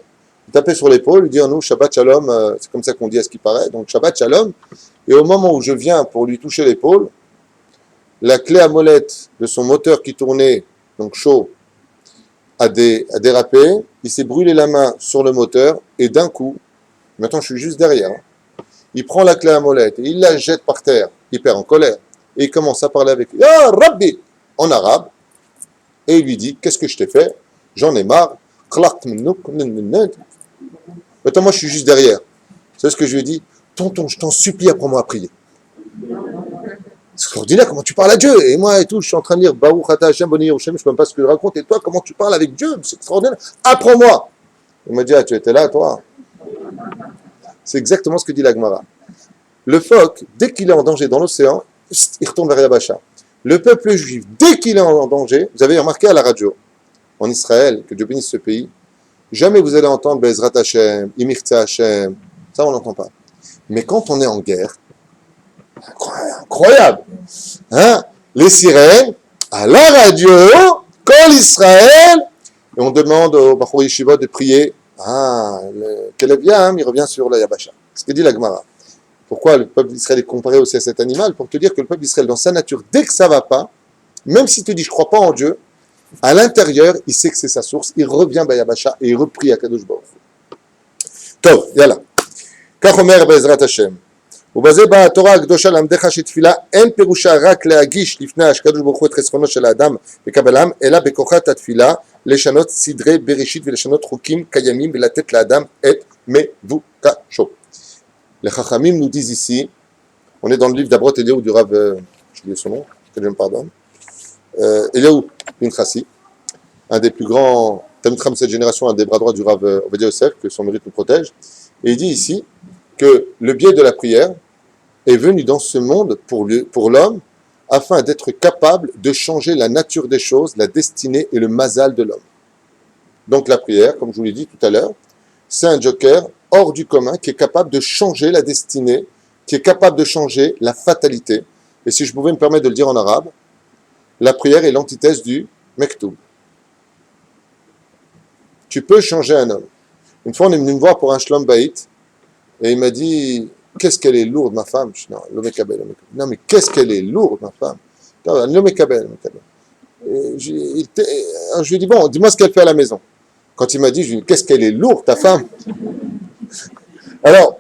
Il tapait sur l'épaule, lui dire, nous, Shabbat Shalom, c'est comme ça qu'on dit à ce qui paraît. Donc Shabbat Shalom. Et au moment où je viens pour lui toucher l'épaule, la clé à molette de son moteur qui tournait, donc chaud, a dérapé. Il s'est brûlé la main sur le moteur. Et d'un coup, maintenant je suis juste derrière, hein, il prend la clé à molette et il la jette par terre, hyper en colère. Et il commence à parler avec lui, ah, Rabbi, en arabe. Et il lui dit, qu'est-ce que je t'ai fait? J'en ai marre. Maintenant, moi, je suis juste derrière. C'est ce que je lui ai dit. Tonton, je t'en supplie, apprends-moi à prier. C'est extraordinaire comment tu parles à Dieu. Et moi et tout, je suis en train de lire Baruch Ata Hashem Boni Yerushalayim, je ne sais même pas ce que je raconte. Et toi, comment tu parles avec Dieu? C'est extraordinaire. Apprends-moi. Il m'a dit, ah, tu étais là, toi. C'est exactement ce que dit la Gemara. Le phoque, dès qu'il est en danger dans l'océan, il retourne vers Yabasha. Le peuple juif, dès qu'il est en danger, vous avez remarqué à la radio, en Israël, que Dieu bénisse ce pays, Jamais vous allez entendre Bezrat Hashem, Imirtza Hashem. Ça, on n'entend pas. Mais quand on est en guerre, incroyable. Hein? Les sirènes, à la radio, Kol Israël, et on demande au Bachor Yeshiva de prier. Ah, le Keleviam, il revient sur la Yabasha. Ce que dit la Gemara. Pourquoi le peuple d'Israël est comparé aussi à cet animal? Pour te dire que le peuple d'Israël, dans sa nature, dès que ça va pas, même s'il te dit je crois pas en Dieu, à l'intérieur, il sait que c'est sa source, il revient à Yabasha et il reprie à Kadosh Baruch Hu. Tov, yalla. Kach omer Bezrat Hashem. ובזה באה התורה הקדושה למדך שתפילה אין פירושה רק להגיש לפני הקדוש ברוך הוא את חסרונו של האדם וקבלם, אלא בכוחת התפילה לשנות סדרי בראשית ולשנות חוקים קיימים ולתת לאדם את מבוקשו. Les Chachamim nous disent ici, on est dans le livre d'Abrot Eliaou du Rav, je dis son nom, que je me pardonne, Eliaou Pinchasi, un des plus grands Talmid Chacham de cette génération, un des bras droits du Rav Ovadia Yosef, que son mérite nous protège, et il dit ici que le biais de la prière est venu dans ce monde pour l'homme afin d'être capable de changer la nature des choses, la destinée et le mazal de l'homme. Donc la prière, comme je vous l'ai dit tout à l'heure, c'est un joker hors du commun qui est capable de changer la destinée, qui est capable de changer la fatalité. Et si je pouvais me permettre de le dire en arabe, la prière est l'antithèse du mektoub. Tu peux changer un homme. Une fois, on est venu me voir pour un shlom baït, et il m'a dit, qu'est-ce qu'elle est lourde, ma femme. Je dis, non, l'omekabel. Non, mais qu'est-ce qu'elle est lourde, ma femme. L'omekabel. Je lui ai dit, bon, dis-moi ce qu'elle fait à la maison. Quand il m'a dit, je lui ai dit, qu'est-ce qu'elle est lourde, ta femme. Alors,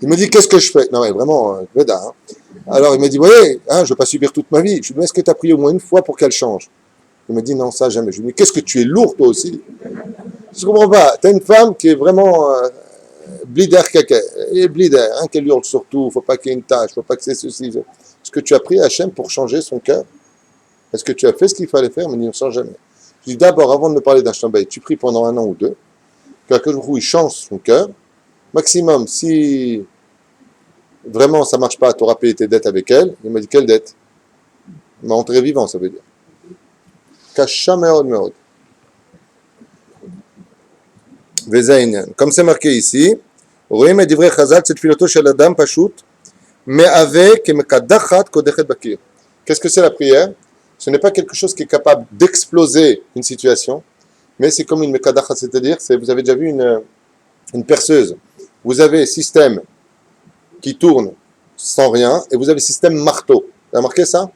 il me dit, qu'est-ce que je fais? Non, mais vraiment, Veda. Hein. Alors, il m'a dit, oui, hein, je ne veux pas subir toute ma vie. Je lui ai dit, est-ce que tu as prié au moins une fois pour qu'elle change? Il m'a dit, non, ça, jamais. Je lui ai dit, qu'est-ce que tu es lourd, toi aussi? Je ne comprends pas. Tu as une femme qui est vraiment blider caca. Et blider, hein, qu'elle hurle surtout, il ne faut pas qu'il y ait une tâche, il ne faut pas que c'est ceci. Est-ce que tu as prié Hachem pour changer son cœur? Est-ce que tu as fait ce qu'il fallait faire? Mais il ne change jamais. Je dis, d'abord, avant de me parler d'un shlom, tu pries pendant 1 an ou 2, que il change son cœur. Maximum, si vraiment ça ne marche pas, tu auras payé tes dettes avec elle. Il m'a dit, quelle dette? Il m'a entré vivant, ça veut dire. Kasha meod meod. Comme c'est marqué ici, qu'est-ce que c'est la prière? Ce n'est pas quelque chose qui est capable d'exploser une situation, mais c'est comme une mekadachat, c'est-à-dire, vous avez déjà vu une perceuse. Vous avez un système qui tourne sans rien, et vous avez le système marteau. Vous avez remarqué ça?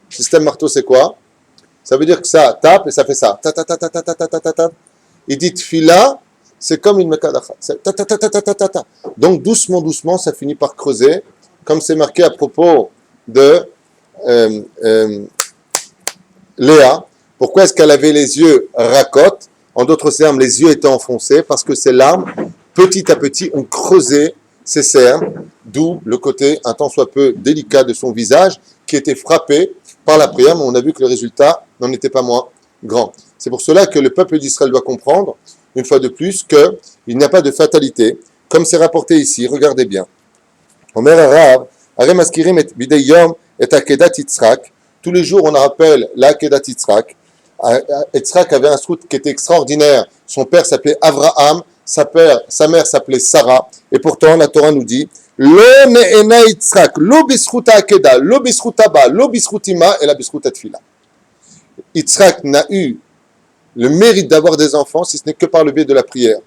Le système marteau, c'est quoi? Ça veut dire que ça tape et ça fait ça. Ta ta ta ta ta ta ta ta ta ta. Il dit tfila, c'est comme une mekadacha. Ta ta ta ta ta ta ta ta. Donc doucement, doucement, ça finit par creuser, comme c'est marqué à propos de Léa. Pourquoi est-ce qu'elle avait les yeux racottes? En d'autres termes, les yeux étaient enfoncés parce que ces larmes, petit à petit, ont creusé ses cernes, d'où le côté un tant soit peu délicat de son visage qui était frappé par la prière, mais on a vu que le résultat n'en était pas moins grand. C'est pour cela que le peuple d'Israël doit comprendre, une fois de plus, qu'il n'y a pas de fatalité, comme c'est rapporté ici, regardez bien. Omer Arav, Arem Askirim et Bideyom et Akedat Yitzhak, tous les jours on rappelle l'Akedat Yitzhak. Yitzhak avait un srout qui était extraordinaire, son père s'appelait Avraham, sa mère s'appelait Sarah, et pourtant la Torah nous dit Lo ne'ena Yitzhak, lo bisruta akeda, lo bisruta ba, lo bisrutima et la bisruta tfila. Yitzhak n'a eu le mérite d'avoir des enfants si ce n'est que par le biais de la prière.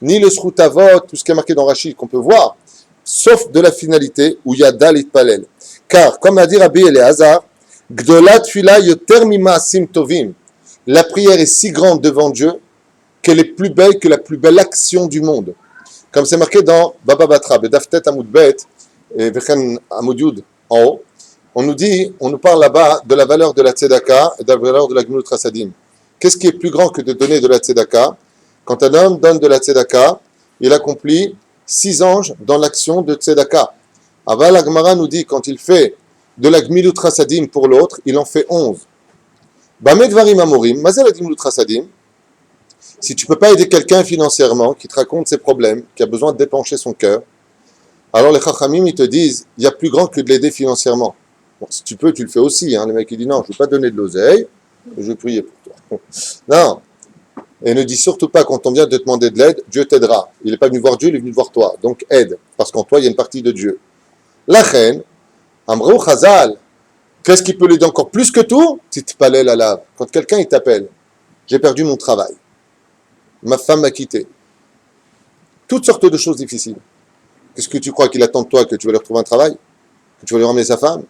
Ni le srutavot, tout ce qui est marqué dans Rachid qu'on peut voir, sauf de la finalité où il y a dal itpalel. Car, comme a dit Rabbi Eliezer, Gdolat tfila yoter mimaasim tovim. La prière est si grande devant Dieu qu'elle est plus belle que la plus belle action du monde. Comme c'est marqué dans Baba Batra, Bedaftet Amud Bet, et Vechen Amud Yud en haut, on nous parle là-bas de la valeur de la tzedaka et de la valeur de la gemilut chasadim. Qu'est-ce qui est plus grand que de donner de la tzedaka? Quand un homme donne de la tzedaka, il accomplit 6 anges dans l'action de tzedaka. Aval Agmara nous dit, quand il fait de la gemilut chasadim pour l'autre, il en fait 11. Bamedvarim amorim, mazel la gemilut chasadim. Si tu ne peux pas aider quelqu'un financièrement, qui te raconte ses problèmes, qui a besoin de dépencher son cœur, alors les chachamim, ils te disent, il y a plus grand que de l'aider financièrement. Bon, si tu peux, tu le fais aussi. Hein. Le mec, il dit, non, je ne veux pas donner de l'oseille, je vais prier pour toi. Non. Et ne dis surtout pas quand on vient de te demander de l'aide, Dieu t'aidera. Il n'est pas venu voir Dieu, il est venu voir toi. Donc aide, parce qu'en toi, il y a une partie de Dieu. La reine, Amrou Chazal, qu'est-ce qui peut l'aider encore plus que tout? Titpalel alav. Quand quelqu'un il t'appelle, j'ai perdu mon travail, ma femme m'a quitté, toutes sortes de choses difficiles. Qu'est-ce que tu crois qu'il attend de toi, que tu vas lui retrouver un travail? Que tu vas lui ramener sa femme?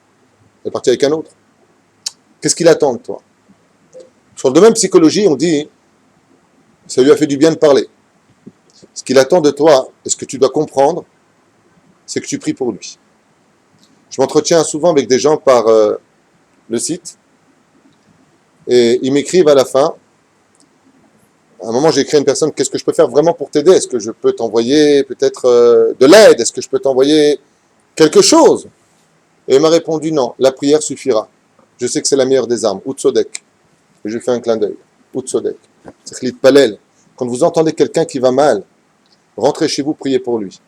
Elle est partie avec un autre. Qu'est-ce qu'il attend de toi? Sur le domaine psychologie, on dit, ça lui a fait du bien de parler. Ce qu'il attend de toi, et ce que tu dois comprendre, c'est que tu pries pour lui. Je m'entretiens souvent avec des gens par le site, et ils m'écrivent à la fin. À un moment, j'ai écrit à une personne, qu'est-ce que je peux faire vraiment pour t'aider? Est-ce que je peux t'envoyer peut-être de l'aide? Est-ce que je peux t'envoyer quelque chose? Et il m'a répondu, non, la prière suffira. Je sais que c'est la meilleure des armes. Outsodek. Et je lui fais un clin d'œil. Outsodek. C'est Khlit Palel. Quand vous entendez quelqu'un qui va mal, rentrez chez vous, priez pour lui.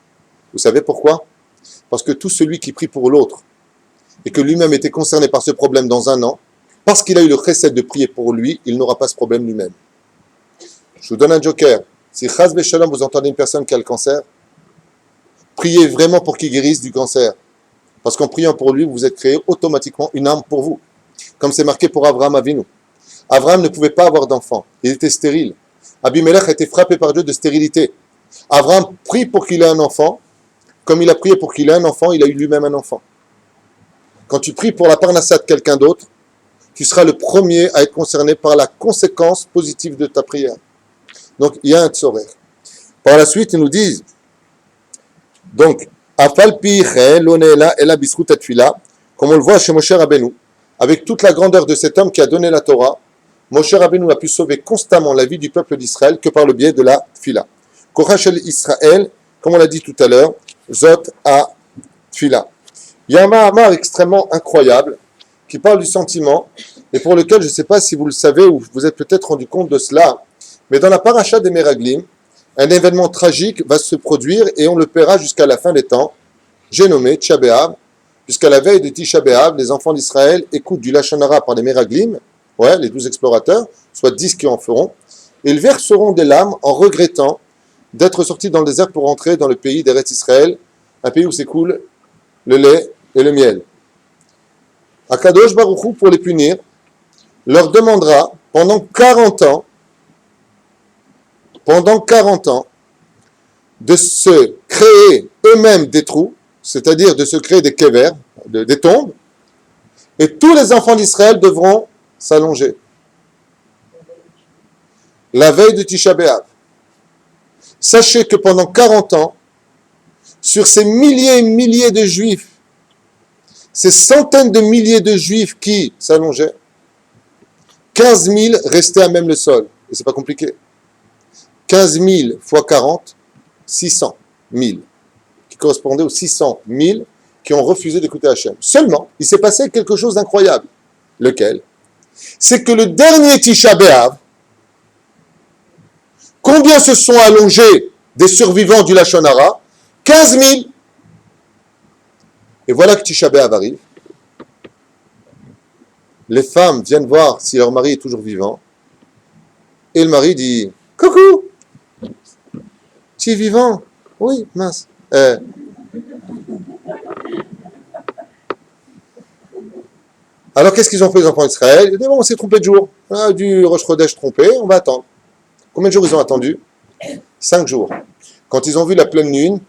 Vous savez pourquoi? Parce que tout celui qui prie pour l'autre, et que lui-même était concerné par ce problème dans un an, parce qu'il a eu le chesed de prier pour lui, il n'aura pas ce problème lui-même. Je vous donne un joker. Si Chaz Beshalom, vous entendez une personne qui a le cancer, priez vraiment pour qu'il guérisse du cancer. Parce qu'en priant pour lui, vous êtes créé automatiquement une arme pour vous. Comme c'est marqué pour Abraham Avinu. Abraham ne pouvait pas avoir d'enfant. Il était stérile. Abimelech a été frappé par Dieu de stérilité. Abraham prie pour qu'il ait un enfant. Comme il a prié pour qu'il ait un enfant, il a eu lui-même un enfant. Quand tu pries pour la parnassa de quelqu'un d'autre, tu seras le premier à être concerné par la conséquence positive de ta prière. Donc, il y a un tzorer. Par la suite, ils nous disent, donc, comme on le voit chez Moshe Rabbeinu, avec toute la grandeur de cet homme qui a donné la Torah, Moshe Rabbeinu a pu sauver constamment la vie du peuple d'Israël que par le biais de la Tfila. Korachel Israël, comme on l'a dit tout à l'heure, Zot a Tfila. Il y a un Mahamar extrêmement incroyable qui parle du sentiment et pour lequel je ne sais pas si vous le savez ou vous êtes peut-être rendu compte de cela, mais dans la paracha des Meraglim, un événement tragique va se produire et on le paiera jusqu'à la fin des temps. J'ai nommé Tisha B'Av. Jusqu'à la veille de Tisha B'Av, les enfants d'Israël écoutent du Lashon Hara par les Meraglim, ouais, les 12 explorateurs, soit 10 qui en feront, et ils verseront des larmes en regrettant d'être sortis dans le désert pour entrer dans le pays d'Eretz Israël, un pays où s'écoule le lait et le miel. Akadosh Baruch Hu, pour les punir, leur demandera pendant 40 ans, de se créer eux-mêmes des trous, c'est-à-dire de se créer des kévers, des tombes, et tous les enfants d'Israël devront s'allonger. La veille de Tisha B'Av. Sachez que pendant 40 ans, sur ces milliers et milliers de juifs, ces centaines de milliers de juifs qui s'allongeaient, 15 000 restaient à même le sol. Et c'est pas compliqué. 15 000 fois 40, 600 000, qui correspondait aux 600 000 qui ont refusé d'écouter Hachem. Seulement, il s'est passé quelque chose d'incroyable. Lequel? C'est que le dernier Tisha B'Av, combien se sont allongés des survivants du Lashon Hara? 15 000. Et voilà que Tisha B'Av arrive. Les femmes viennent voir si leur mari est toujours vivant. Et le mari dit, « Coucou, tu es vivant? Oui, mince. Alors, qu'est-ce qu'ils ont fait les enfants d'Israël? Ils disent, bon, on s'est trompé de jour. On a du Rosh Chodesh trompé, on va attendre. Combien de jours ils ont attendu? 5 jours. Quand ils ont vu la pleine lune,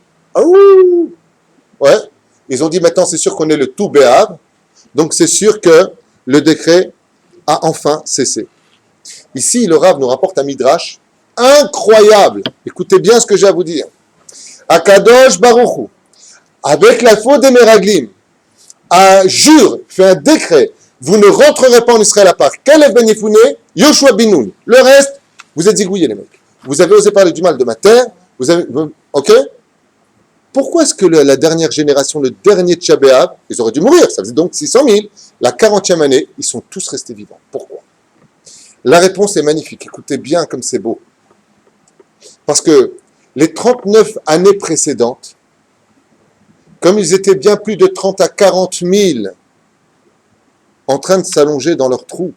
ouais, ils ont dit, maintenant c'est sûr qu'on est le tout Béav, donc c'est sûr que le décret a enfin cessé. Ici, le Rav nous rapporte un midrash incroyable. Écoutez bien ce que j'ai à vous dire. Akadosh Baruch Hu, avec la faute des Meraglim, jure, fait un décret, vous ne rentrerez pas en Israël à part Kalev ben Yefune, Yoshua bin Nun. Le reste, vous êtes zigouillés les mecs. Vous avez osé parler du mal de ma terre, vous avez, ok? Pourquoi est-ce que la dernière génération, le dernier Tisha B'Av, ils auraient dû mourir? Ça faisait donc 600 000. La 40e année, ils sont tous restés vivants. Pourquoi? La réponse est magnifique. Écoutez bien comme c'est beau. Parce que les 39 années précédentes, comme ils étaient bien plus de 30 à 40 000 en train de s'allonger dans leurs trous,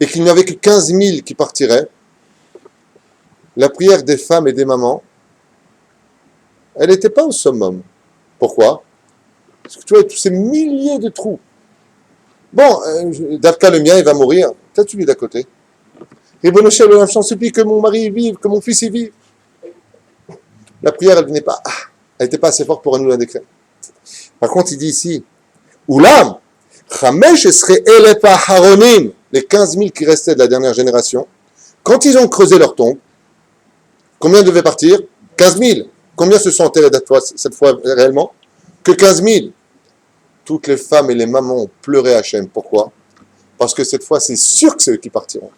et qu'il n'y avait que 15 000 qui partiraient, la prière des femmes et des mamans, elle n'était pas au summum. Pourquoi? Parce que tu vois, tous ces milliers de trous. Bon, Davka, le mien, il va mourir. Peut-être celui d'à côté. Et bon, je t'en supplie que mon mari vive, que mon fils y vive. La prière, elle venait pas. Elle n'était pas assez forte pour annuler un décret. Par contre, il dit ici, Oulam, Chamesh serait Elepa Haronim, les 15 000 qui restaient de la dernière génération, quand ils ont creusé leur tombe, combien devaient partir? 15 000. Combien se sont enterrés cette fois réellement? Que 15 000. Toutes les femmes et les mamans ont pleuré Hachem. Pourquoi? Parce que cette fois, c'est sûr que c'est eux qui partiront.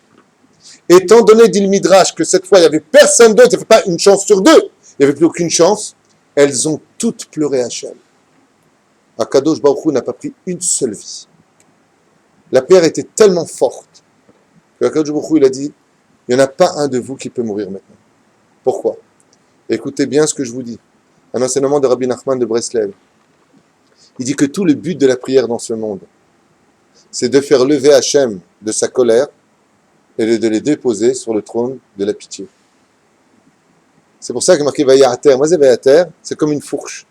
Étant donné, dit le Midrash, que cette fois, il n'y avait personne d'autre, il n'y avait pas une chance sur deux, il n'y avait plus aucune chance, elles ont toutes pleuré Hachem. Akadosh Baruch Hu n'a pas pris une seule vie. La prière était tellement forte que Akadosh Baruch Hu, il a dit, il n'y en a pas un de vous qui peut mourir maintenant. Pourquoi? Écoutez bien ce que je vous dis. Un enseignement de Rabbi Nachman de Breslev. Il dit que tout le but de la prière dans ce monde, c'est de faire lever Hachem de sa colère et de les déposer sur le trône de la pitié. C'est pour ça que marqué Vayater. Moi, c'est Vayater, c'est comme une fourche.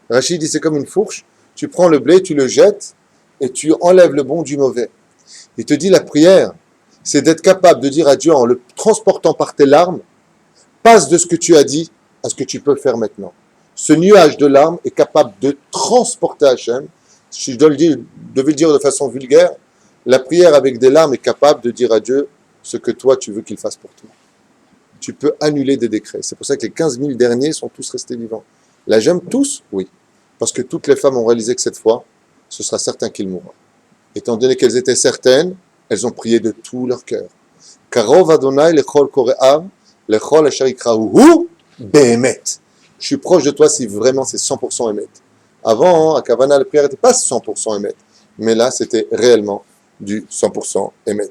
Rachid dit c'est comme une fourche. Tu prends le blé, tu le jettes et tu enlèves le bon du mauvais. Il te dit la prière, c'est d'être capable de dire à Dieu en le transportant par tes larmes, passe de ce que tu as dit à ce que tu peux faire maintenant. Ce nuage de larmes est capable de transporter Hachem. Si je devais le dire de façon vulgaire, la prière avec des larmes est capable de dire à Dieu ce que toi tu veux qu'il fasse pour toi. Tu peux annuler des décrets. C'est pour ça que les 15 000 derniers sont tous restés vivants. La j'aime tous? Oui. Parce que toutes les femmes ont réalisé que cette fois, ce sera certain qu'ils mourront. Étant donné qu'elles étaient certaines, elles ont prié de tout leur cœur. Karov Adonai lechol kore'av lechol asher yikrahu behemet. Je suis proche de toi si vraiment c'est 100% émet. Avant, à Kavana, la prière n'était pas 100% émet. Mais là, c'était réellement du 100% émet.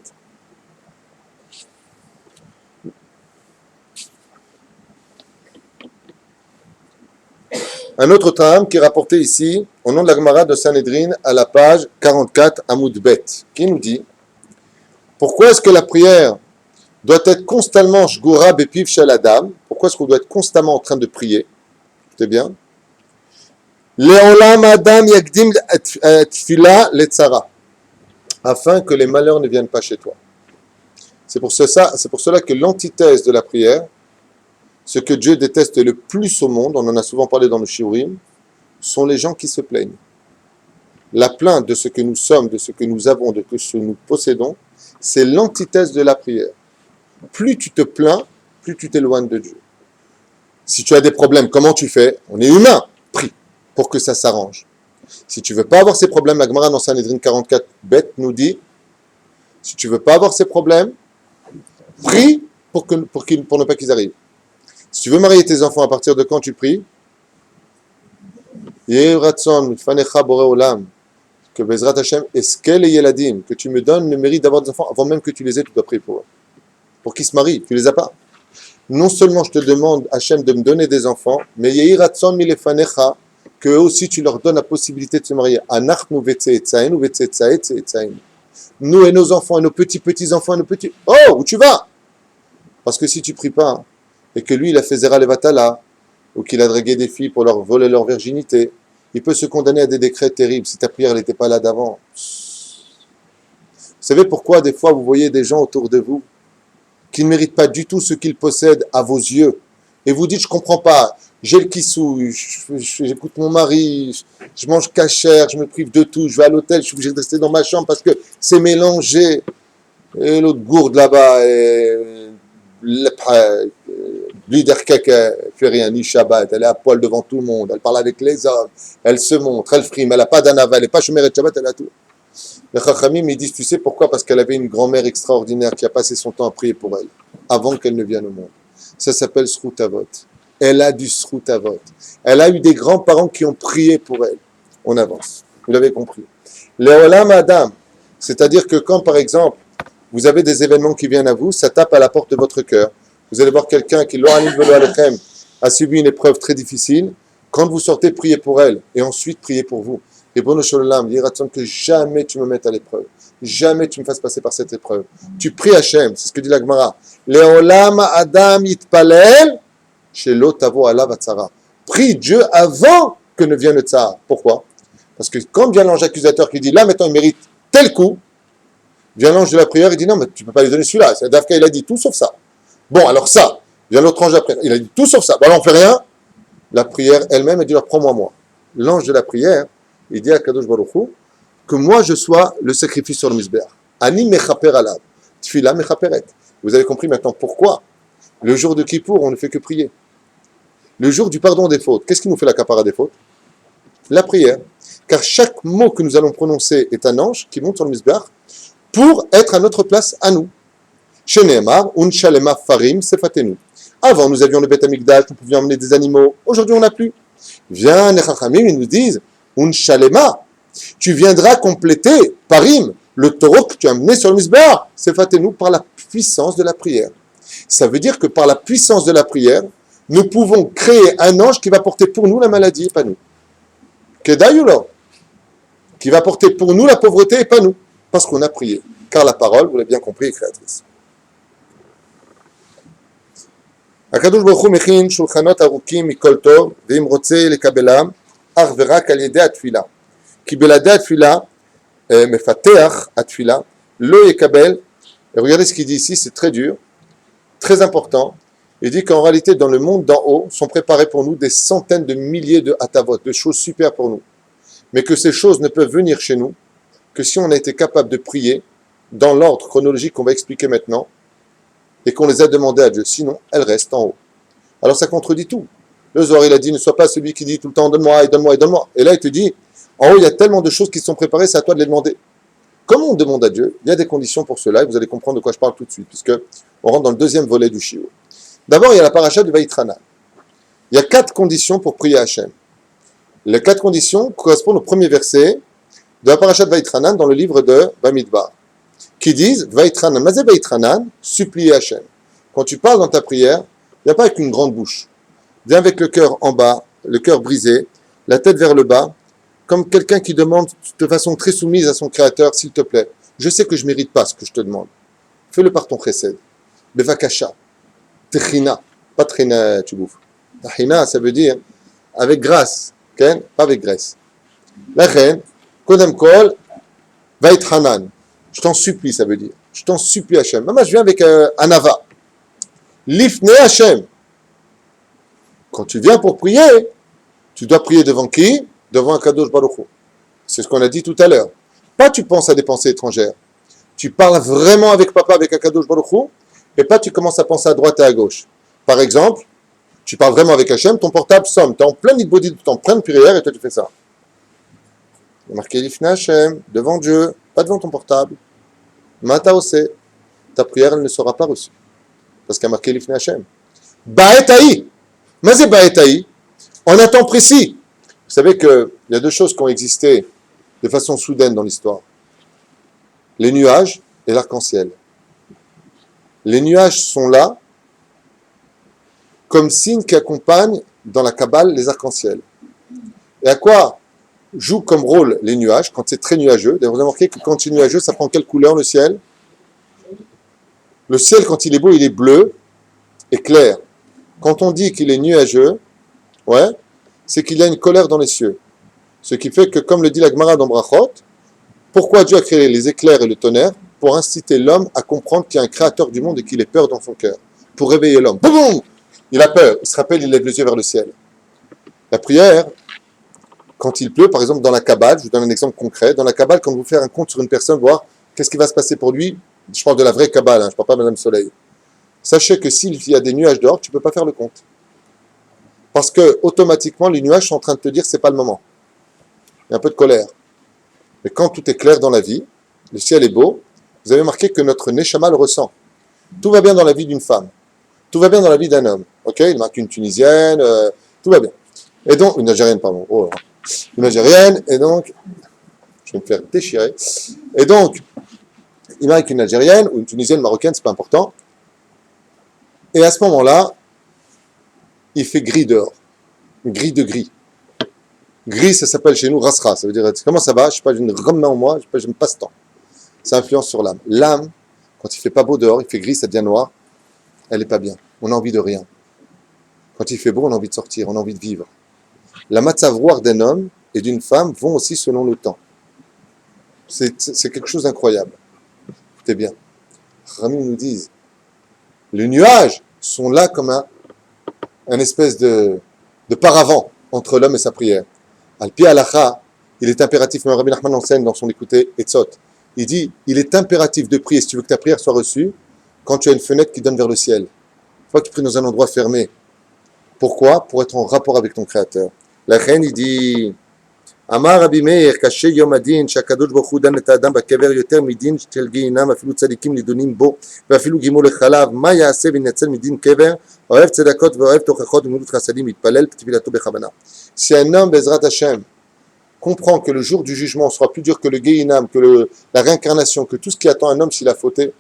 Un autre terme qui est rapporté ici, au nom de la Gemara de Sanhedrin, à la page 44, Amoud Bet, qui nous dit pourquoi est-ce que la prière doit être constamment Shgura Bepiv Shel Adam? Pourquoi est-ce qu'on doit être constamment en train de prier? C'est bien. Leolam Adam Yagdim Tfila Letzara, afin que les malheurs ne viennent pas chez toi. C'est pour cela que l'antithèse de la prière, ce que Dieu déteste le plus au monde, on en a souvent parlé dans le Shiurim, sont les gens qui se plaignent. La plainte de ce que nous sommes, de ce que nous avons, de ce que nous possédons, c'est l'antithèse de la prière. Plus tu te plains, plus tu t'éloignes de Dieu. Si tu as des problèmes, comment tu fais? On est humain, prie pour que ça s'arrange. Si tu ne veux pas avoir ces problèmes, la Gemara dans Sanhedrin 44, Beth nous dit, si tu ne veux pas avoir ces problèmes, prie pour ne pas qu'ils arrivent. Si tu veux marier tes enfants, à partir de quand tu pries? Que Bezrat Hashem, Eskel et Yeladim, que tu me donnes le mérite d'avoir des enfants, avant même que tu les aies, tu dois prier pour eux. Pour qu'ils se marient, tu les as pas. Non seulement je te demande, Hashem, de me donner des enfants, mais Yehiratson milefanecha, que eux aussi tu leur donnes la possibilité de se marier. Anachnu vetzeetzaen ou vetzeetzaetzaen. Nous et nos enfants et nos petits-petits-enfants et nos petits... Oh, où tu vas? Parce que si tu pries pas, et que lui, il a fait Zera Levatala, ou qu'il a dragué des filles pour leur voler leur virginité, il peut se condamner à des décrets terribles si ta prière n'était pas là d'avant. Vous savez pourquoi des fois vous voyez des gens autour de vous qui ne méritent pas du tout ce qu'ils possèdent à vos yeux, et vous dites, je comprends pas, j'ai le kissou, j'écoute mon mari, je mange cachère, je me prive de tout, je vais à l'hôtel, je suis obligé de rester dans ma chambre parce que c'est mélangé, et l'autre gourde là-bas, et Bliderkek fait rien, ni Shabbat, elle est à poil devant tout le monde, elle parle avec les hommes, elle se montre, elle frime, elle n'a pas d'anava, elle n'est pas chômère de Shabbat, elle a tout. Les Chachamim, ils disent, tu sais pourquoi? Parce qu'elle avait une grand-mère extraordinaire qui a passé son temps à prier pour elle, avant qu'elle ne vienne au monde. Ça s'appelle Srut Avot. Elle a du Srut Avot. Elle a eu des grands-parents qui ont prié pour elle. On avance. Vous l'avez compris. Leolam Adam, c'est-à-dire que quand, par exemple, vous avez des événements qui viennent à vous, ça tape à la porte de votre cœur. Vous allez voir quelqu'un qui, a subi une épreuve très difficile. Quand vous sortez, priez pour elle. Et ensuite, priez pour vous. Et bon Shalom, il ratson que jamais tu me mettes à l'épreuve. jamais tu me fasses passer par cette épreuve. Tu pries Hachem, c'est ce que dit la Gemara. Leolam Adam Yitpalel, chez l'Otavo Alav Atzara. Prie Dieu avant que ne vienne le tsar. Pourquoi? Parce que quand vient l'ange accusateur qui dit là maintenant il mérite tel coup, vient l'ange de la prière et dit non mais tu ne peux pas lui donner celui-là. C'est Davka, il a dit tout sauf ça. Bon alors ça, vient l'autre ange de la prière, il a dit tout sauf ça. Bon alors on fait rien. La prière elle-même, elle dit alors prends-moi moi. L'ange de la prière, il dit à Kadosh Baruch Hu, que moi je sois le sacrifice sur le misbéach. Ani mechaper alav, tfila mechaperet. Vous avez compris maintenant pourquoi le jour de Kippour on ne fait que prier. Le jour du pardon des fautes, qu'est-ce qui nous fait la capara des fautes? La prière. Car chaque mot que nous allons prononcer est un ange qui monte sur le misbéach pour être à notre place à nous. Chez Nehemar, un shalema farim sefatenu. Avant nous avions le Beth Amikdash, nous pouvions emmener des animaux. Aujourd'hui on n'a plus. Viens les Chachamim, ils nous disent un shalema. Tu viendras compléter parim le taureau que tu as amené sur le misbéach. Sefatenu par la puissance de la prière. Ça veut dire que par la puissance de la prière, nous pouvons créer un ange qui va porter pour nous la maladie et pas nous. Kedaïulo, qui va porter pour nous la pauvreté et pas nous, parce qu'on a prié. Car la parole, vous l'avez bien compris, est créatrice. הקדוש ברוך הוא מכין שולחנות ארוכים מכל טוב, ואם רוצה לקבלם, אך ורק על ידי התפילה. כי בלעדי התפילה, מפתח התפילה, לא יקבל. Et regardez ce qu'il dit ici, c'est très dur, très important. Il dit qu'en réalité, dans le monde d'en haut, sont préparés pour nous des centaines de milliers de hatavot, de choses super pour nous. Mais que ces choses ne peuvent venir chez nous que si on a été capable de prier dans l'ordre chronologique qu'on va expliquer maintenant et qu'on les a demandées à Dieu. Sinon, elles restent en haut. Alors ça contredit tout. Le Zohar, il a dit, ne sois pas celui qui dit tout le temps, donne-moi, et donne-moi, et donne-moi. Et là, il te dit, en haut, il y a tellement de choses qui sont préparées, c'est à toi de les demander. Comment on demande à Dieu? Il y a des conditions pour cela, et vous allez comprendre de quoi je parle tout de suite, puisque on rentre dans le deuxième volet du Shiur. D'abord, il y a la paracha du Vaïtranan. Il y a 4 conditions pour prier à Hachem. Les 4 conditions correspondent au premier verset de la paracha de Vaïtranan dans le livre de Bamidbar, qui disent Vaïtranan, Mazé Vaïtranan, supplier Hachem. Quand tu parles dans ta prière, il n'y a pas avec une grande bouche. Viens avec le cœur en bas, le cœur brisé, la tête vers le bas, comme quelqu'un qui demande de façon très soumise à son Créateur, s'il te plaît, je sais que je ne mérite pas ce que je te demande. Fais-le par ton chesed. Bevakasha. Techina. Pas trina, tu bouffes. Techina, ça veut dire avec grâce, okay? Pas avec graisse. La reine, Kodem Kol, Vaïtranan. Je t'en supplie, ça veut dire. Je t'en supplie, Hachem. Maman, je viens avec Anava. Lifne Hachem. Quand tu viens pour prier, tu dois prier devant qui? Devant un Kadosh Baruch Hu. C'est ce qu'on a dit tout à l'heure. Pas tu penses à des pensées étrangères. Tu parles vraiment avec papa, avec un Kadosh Baruch Hu, et pas tu commences à penser à droite et à gauche. Par exemple, tu parles vraiment avec Hachem, ton portable sonne, tu es en plein nidbody, tu es en pleine prière, et toi tu fais ça. Il y a marqué Lifne Hachem, devant Dieu, pas devant ton portable. Mata ose, ta prière elle ne sera pas reçue. Parce qu'il y a marqué Lifne Hachem. Ba'etaï. Mais c'est Ba'etaï. En un temps précis. Vous savez qu'il y a 2 choses qui ont existé de façon soudaine dans l'histoire. Les nuages et l'arc-en-ciel. Les nuages sont là comme signe qui accompagne dans la Kabbale les arcs-en-ciel. Et à quoi jouent comme rôle les nuages quand c'est très nuageux? D'ailleurs, vous avez remarqué que quand c'est nuageux, ça prend quelle couleur le ciel? Le ciel, quand il est beau, il est bleu et clair. Quand on dit qu'il est nuageux, ouais, c'est qu'il y a une colère dans les cieux. Ce qui fait que, comme le dit la Gemara dans Brachot, pourquoi Dieu a créé les éclairs et le tonnerre? Pour inciter l'homme à comprendre qu'il y a un créateur du monde et qu'il ait peur dans son cœur. Pour réveiller l'homme. Boum! Il a peur. Il se rappelle, il lève les yeux vers le ciel. La prière, quand il pleut, par exemple dans la Kabbale, je vous donne un exemple concret, dans la Kabbale, quand vous faites un compte sur une personne, voir qu'est-ce qui va se passer pour lui, je parle de la vraie Kabbale, je ne parle pas de Madame Soleil. Sachez que s'il y a des nuages dehors, tu ne peux pas faire le compte. Parce que, automatiquement, les nuages sont en train de te dire que ce n'est pas le moment. Il y a un peu de colère. Mais quand tout est clair dans la vie, le ciel est beau, vous avez remarqué que notre Neshama le ressent. Tout va bien dans la vie d'une femme. Tout va bien dans la vie d'un homme. Ok, il marque une Tunisienne, tout va bien. Et donc, une Algérienne, pardon. Oh, une Algérienne, et donc, je vais me faire déchirer. Et donc, il marque une Algérienne, ou une Tunisienne, marocaine, c'est pas important. Et à ce moment-là, il fait gris dehors. Gris de gris. Gris, ça s'appelle chez nous rasra. Ça veut dire, comment ça va? Je sais pas, j'ai une remmain en moi, je sais pas, j'aime pas ce temps. ça influence sur l'âme. L'âme, quand il fait pas beau dehors, il fait gris, ça devient noir, elle est pas bien. On a envie de rien. Quand il fait beau, on a envie de sortir, on a envie de vivre. La matzavroir d'un homme et d'une femme vont aussi selon le temps. C'est quelque chose d'incroyable. Écoutez bien. Rami nous disent, les nuages sont là comme un espèce de paravent entre l'homme et sa prière. Al-Pi Alacha, il est impératif, même Rabbi Nachman enseigne dans son écouté Etzot, il dit, il est impératif de prier, si tu veux que ta prière soit reçue, quand tu as une fenêtre qui donne vers le ciel. Il faut que tu pries dans un endroit fermé. Pourquoi? Pour être en rapport avec ton Créateur. La reine, il dit, Amar Rabbi Meir, caché Yom Adin, Shakadosh Baruch Hu dan et Adam bakever yoter midin shel geinam afilu tzadikim lidonim bo ואפילו גימול לחלב מה יעשה וינצל מדין קבר אוהב צדקות ואוהב תוכחות ומילות חסדים מתפלל תפילתו בכוונה. Si un homme Bezrat Hashem comprend que le jour du jugement sera plus dur que le Geinam, que la réincarnation, que tout ce qui attend un homme s'il a fauté,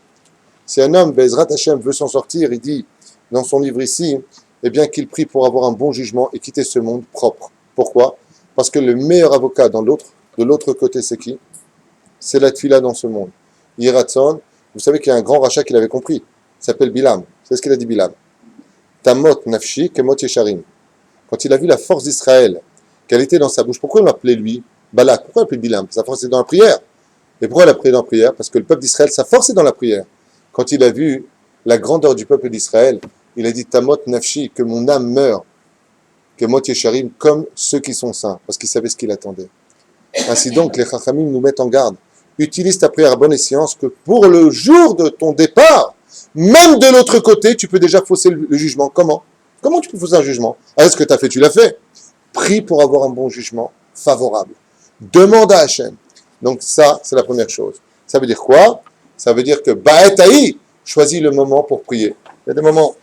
si un homme Bezrat Hashem veut s'en sortir, il dit dans son livre ici, eh bien qu'il prie pour avoir un bon jugement et quitter ce monde propre. Pourquoi? Parce que le meilleur avocat de l'autre côté, c'est qui? C'est la tfila dans ce monde. Yiratson, vous savez qu'il y a un grand rachat qui l'avait compris. Il s'appelle Bilam. C'est ce qu'il a dit Bilam. Tamot nafshi kemot yesharim. Quand il a vu la force d'Israël, qu'elle était dans sa bouche, pourquoi il l'appelait lui Balak? Pourquoi il l'appelait Bilam? Sa force est dans la prière. Et pourquoi il a prié dans la prière? Parce que le peuple d'Israël, sa force est dans la prière. Quand il a vu la grandeur du peuple d'Israël, il a dit Tamot nafshi, que mon âme meure. Que Mot Yesharim, comme ceux qui sont saints, parce qu'ils savaient ce qu'il attendait. Ainsi donc, les Chachamim nous mettent en garde. Utilise ta prière à bonne escient, que pour le jour de ton départ, même de l'autre côté, tu peux déjà fausser le jugement. Comment? Comment tu peux fausser un jugement? Ah, ce que tu as fait, tu l'as fait. Prie pour avoir un bon jugement favorable. Demande à Hachem. Donc ça, c'est la première chose. Ça veut dire quoi? Ça veut dire que Ba'et Haï, choisis le moment pour prier. Il y a des moments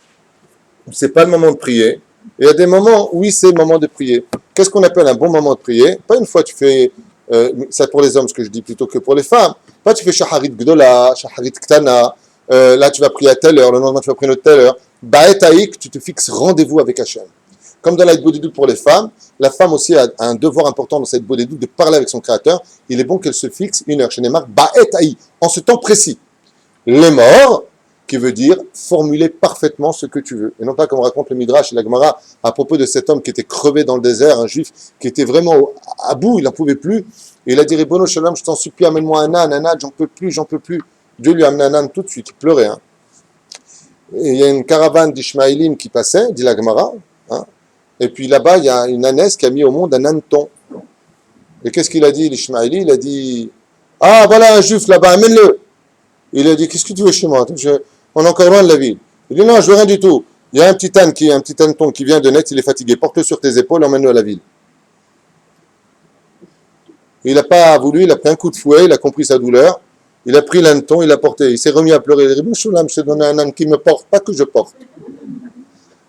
où c'est pas le moment de prier. Et il y a des moments où oui, c'est le moment de prier. Qu'est-ce qu'on appelle un bon moment de prier? Pas une fois tu fais, ça pour les hommes ce que je dis plutôt que pour les femmes. Pas tu fais Shaharit Gdola, Shaharit Ktana, là tu vas prier à telle heure, le lendemain tu vas prier à telle heure. Ba'et Haïk, tu te fixes rendez-vous avec Hachem. Comme dans la Bodhidout pour les femmes, la femme aussi a un devoir important dans cette Bodhidout de parler avec son Créateur. Il est bon qu'elle se fixe une heure. Chez Neymar, Ba'et Haïk, en ce temps précis. Les morts, qui veut dire formuler parfaitement ce que tu veux. Et non pas comme raconte le Midrash et la Gemara à propos de cet homme qui était crevé dans le désert, un juif qui était vraiment à bout, il n'en pouvait plus. Et il a dit, Ribono Shalom, je t'en supplie, amène-moi un âne, j'en peux plus. Dieu lui a amené un âne tout de suite, il pleurait. Hein. Et il y a une caravane d'Ishmaélim qui passait, dit la Gemara. Hein. Et puis là-bas, il y a une ânesse qui a mis au monde un âneton. Et qu'est-ce qu'il a dit, l'Ishmaéli? Il a dit, ah voilà un juif là-bas, amène-le. Il a dit, qu'est-ce que tu veux chez moi? On est encore loin de la ville. Il dit, non, je veux rien du tout. Il y a un petit âneton qui vient de naître, il est fatigué. Porte-le sur tes épaules, emmène-le à la ville. Il n'a pas voulu, il a pris un coup de fouet, il a compris sa douleur. Il a pris l'âneton, il l'a porté. Il s'est remis à pleurer. Il a dit, Mouchoulam, je t'ai donné un âne qui me porte, pas que je porte.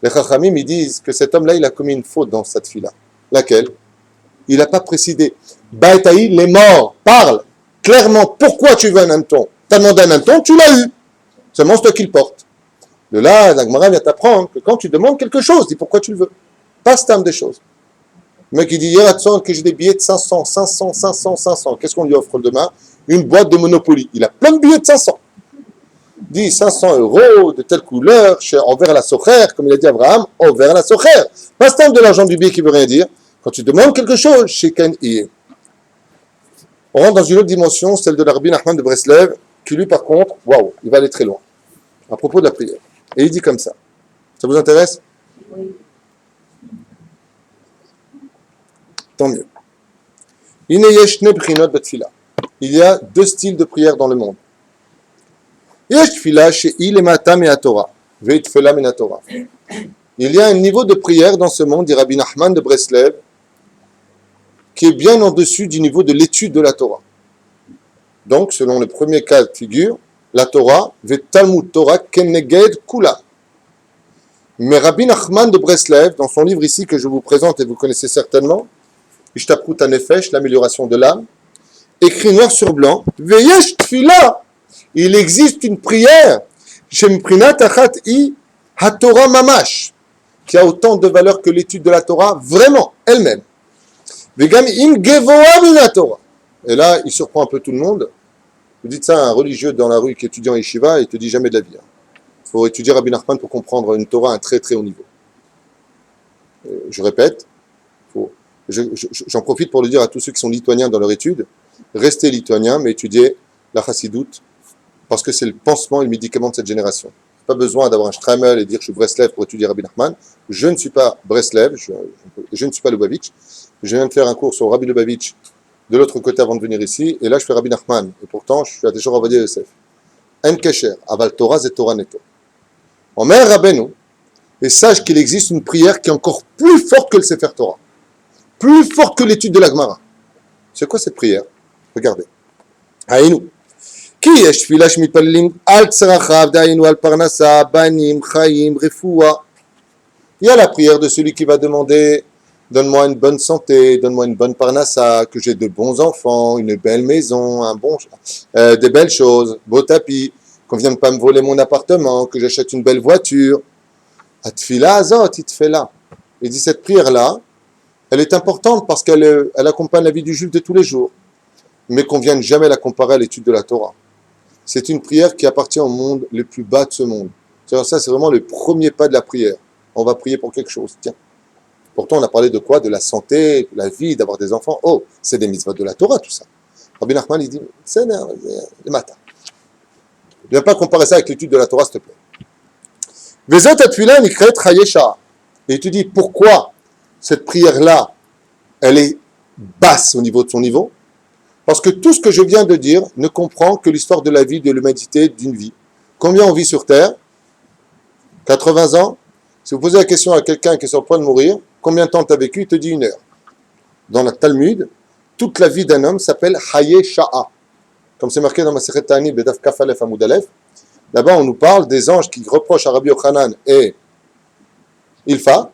Les Chachamim, ils disent que cet homme-là, il a commis une faute dans cette fille-là. Laquelle? Il n'a pas précisé. Ba'et Haï, les morts, parle clairement. Pourquoi tu veux un âneton? Tu as demandé un âneton, tu l'as eu. Seulement c'est toi qui le porte. De là, la Gemara vient t'apprendre que quand tu demandes quelque chose, dis pourquoi tu le veux. Pas ce terme des choses. Le mec il dit, Yeratson, que j'ai des billets de 500. Qu'est-ce qu'on lui offre demain? Une boîte de Monopoly. Il a plein de billets de 500. Il dit 500 € de telle couleur, envers la socher, comme il a dit Abraham, envers la socher. Pas ce terme de l'argent du billet qui veut rien dire. Quand tu demandes quelque chose, chez Ken I. On rentre dans une autre dimension, celle de Rabbi Nachman de Breslev, qui lui par contre, waouh, il va aller très loin, à propos de la prière. Et il dit comme ça. Ça vous intéresse? Oui. Tant mieux. Il y a deux styles de prière dans le monde. Il y a un niveau de prière dans ce monde, dit Rabbi Nachman de Breslev, qui est bien en dessus du niveau de l'étude de la Torah. Donc, selon le premier cas de figure, la Torah, Talmud Torah Keneged Kula. Mais Rabbi Nachman de Breslev, dans son livre ici que je vous présente et vous connaissez certainement, Ishtaprut HaNefesh, l'amélioration de l'âme, écrit noir sur blanc, Veyesh Tfila, il existe une prière, Shemprinat Achat I HaTorah Mamash, qui a autant de valeur que l'étude de la Torah, vraiment, elle-même. Vegam Im Gevoa Min HaTorah. Et là, il surprend un peu tout le monde. Vous dites ça à un religieux dans la rue qui étudie en yeshiva, il te dit jamais de la vie. Il faut étudier Rabbi Nachman pour comprendre une Torah à un très très haut niveau. Je répète, j'en profite pour le dire à tous ceux qui sont lituaniens dans leur étude, restez lituaniens, mais étudiez la chassidoute, parce que c'est le pansement et le médicament de cette génération. Pas besoin d'avoir un Stramel et dire je suis Breslev pour étudier Rabbi Nachman. Je ne suis pas Breslev, je ne suis pas Lubavitch. Je viens de faire un cours sur Rabbi Lubavitch de l'autre côté avant de venir ici, et là je fais Rabbi Nachman. Et pourtant, je suis à des jours Avadia Yosef. En Kesher, Aval Torah et Torah Neto. Omer Rabbeinu, et sache qu'il existe une prière qui est encore plus forte que le Sefer Torah, plus forte que l'étude de la Gemara. C'est quoi cette prière? Regardez. Haïnou. Qui est tefila shmitpallim al tzarachav d'Haïnou al parnasa banim chaim refoua. Il y a la prière de celui qui va demander donne-moi une bonne santé, donne-moi une bonne parnassa, que j'ai de bons enfants, une belle maison, des belles choses, beau tapis, qu'on vienne pas me voler mon appartement, que j'achète une belle voiture. Atfila azot, itfela. Il dit cette prière-là, elle est importante parce qu'elle accompagne la vie du juif de tous les jours, mais qu'on ne vienne jamais la comparer à l'étude de la Torah. C'est une prière qui appartient au monde le plus bas de ce monde. Ça, c'est vraiment le premier pas de la prière. On va prier pour quelque chose. Tiens. Pourtant, on a parlé de quoi? De la santé, de la vie, d'avoir des enfants. Oh, c'est des mitzvot de la Torah, tout ça. Rabbi Nachman, il dit, c'est le matin. Ne viens pas comparer ça avec l'étude de la Torah, s'il te plaît. Vezot atfila nikret chayesha. Et tu dis, pourquoi cette prière-là, elle est basse au niveau de son niveau? Parce que tout ce que je viens de dire ne comprend que l'histoire de la vie, de l'humanité, d'une vie. Combien on vit sur Terre? 80 ans. Si vous posez la question à quelqu'un qui est sur le point de mourir, combien de temps tu as vécu? Il te dit 1 heure. Dans la Talmud, toute la vie d'un homme s'appelle Haye Sha'a. Comme c'est marqué dans ma Masechet Ta'anit, Bedaf Kaf Alef Amud Alef. Là-bas, on nous parle des anges qui reprochent à Rabbi Yochanan et Ilfa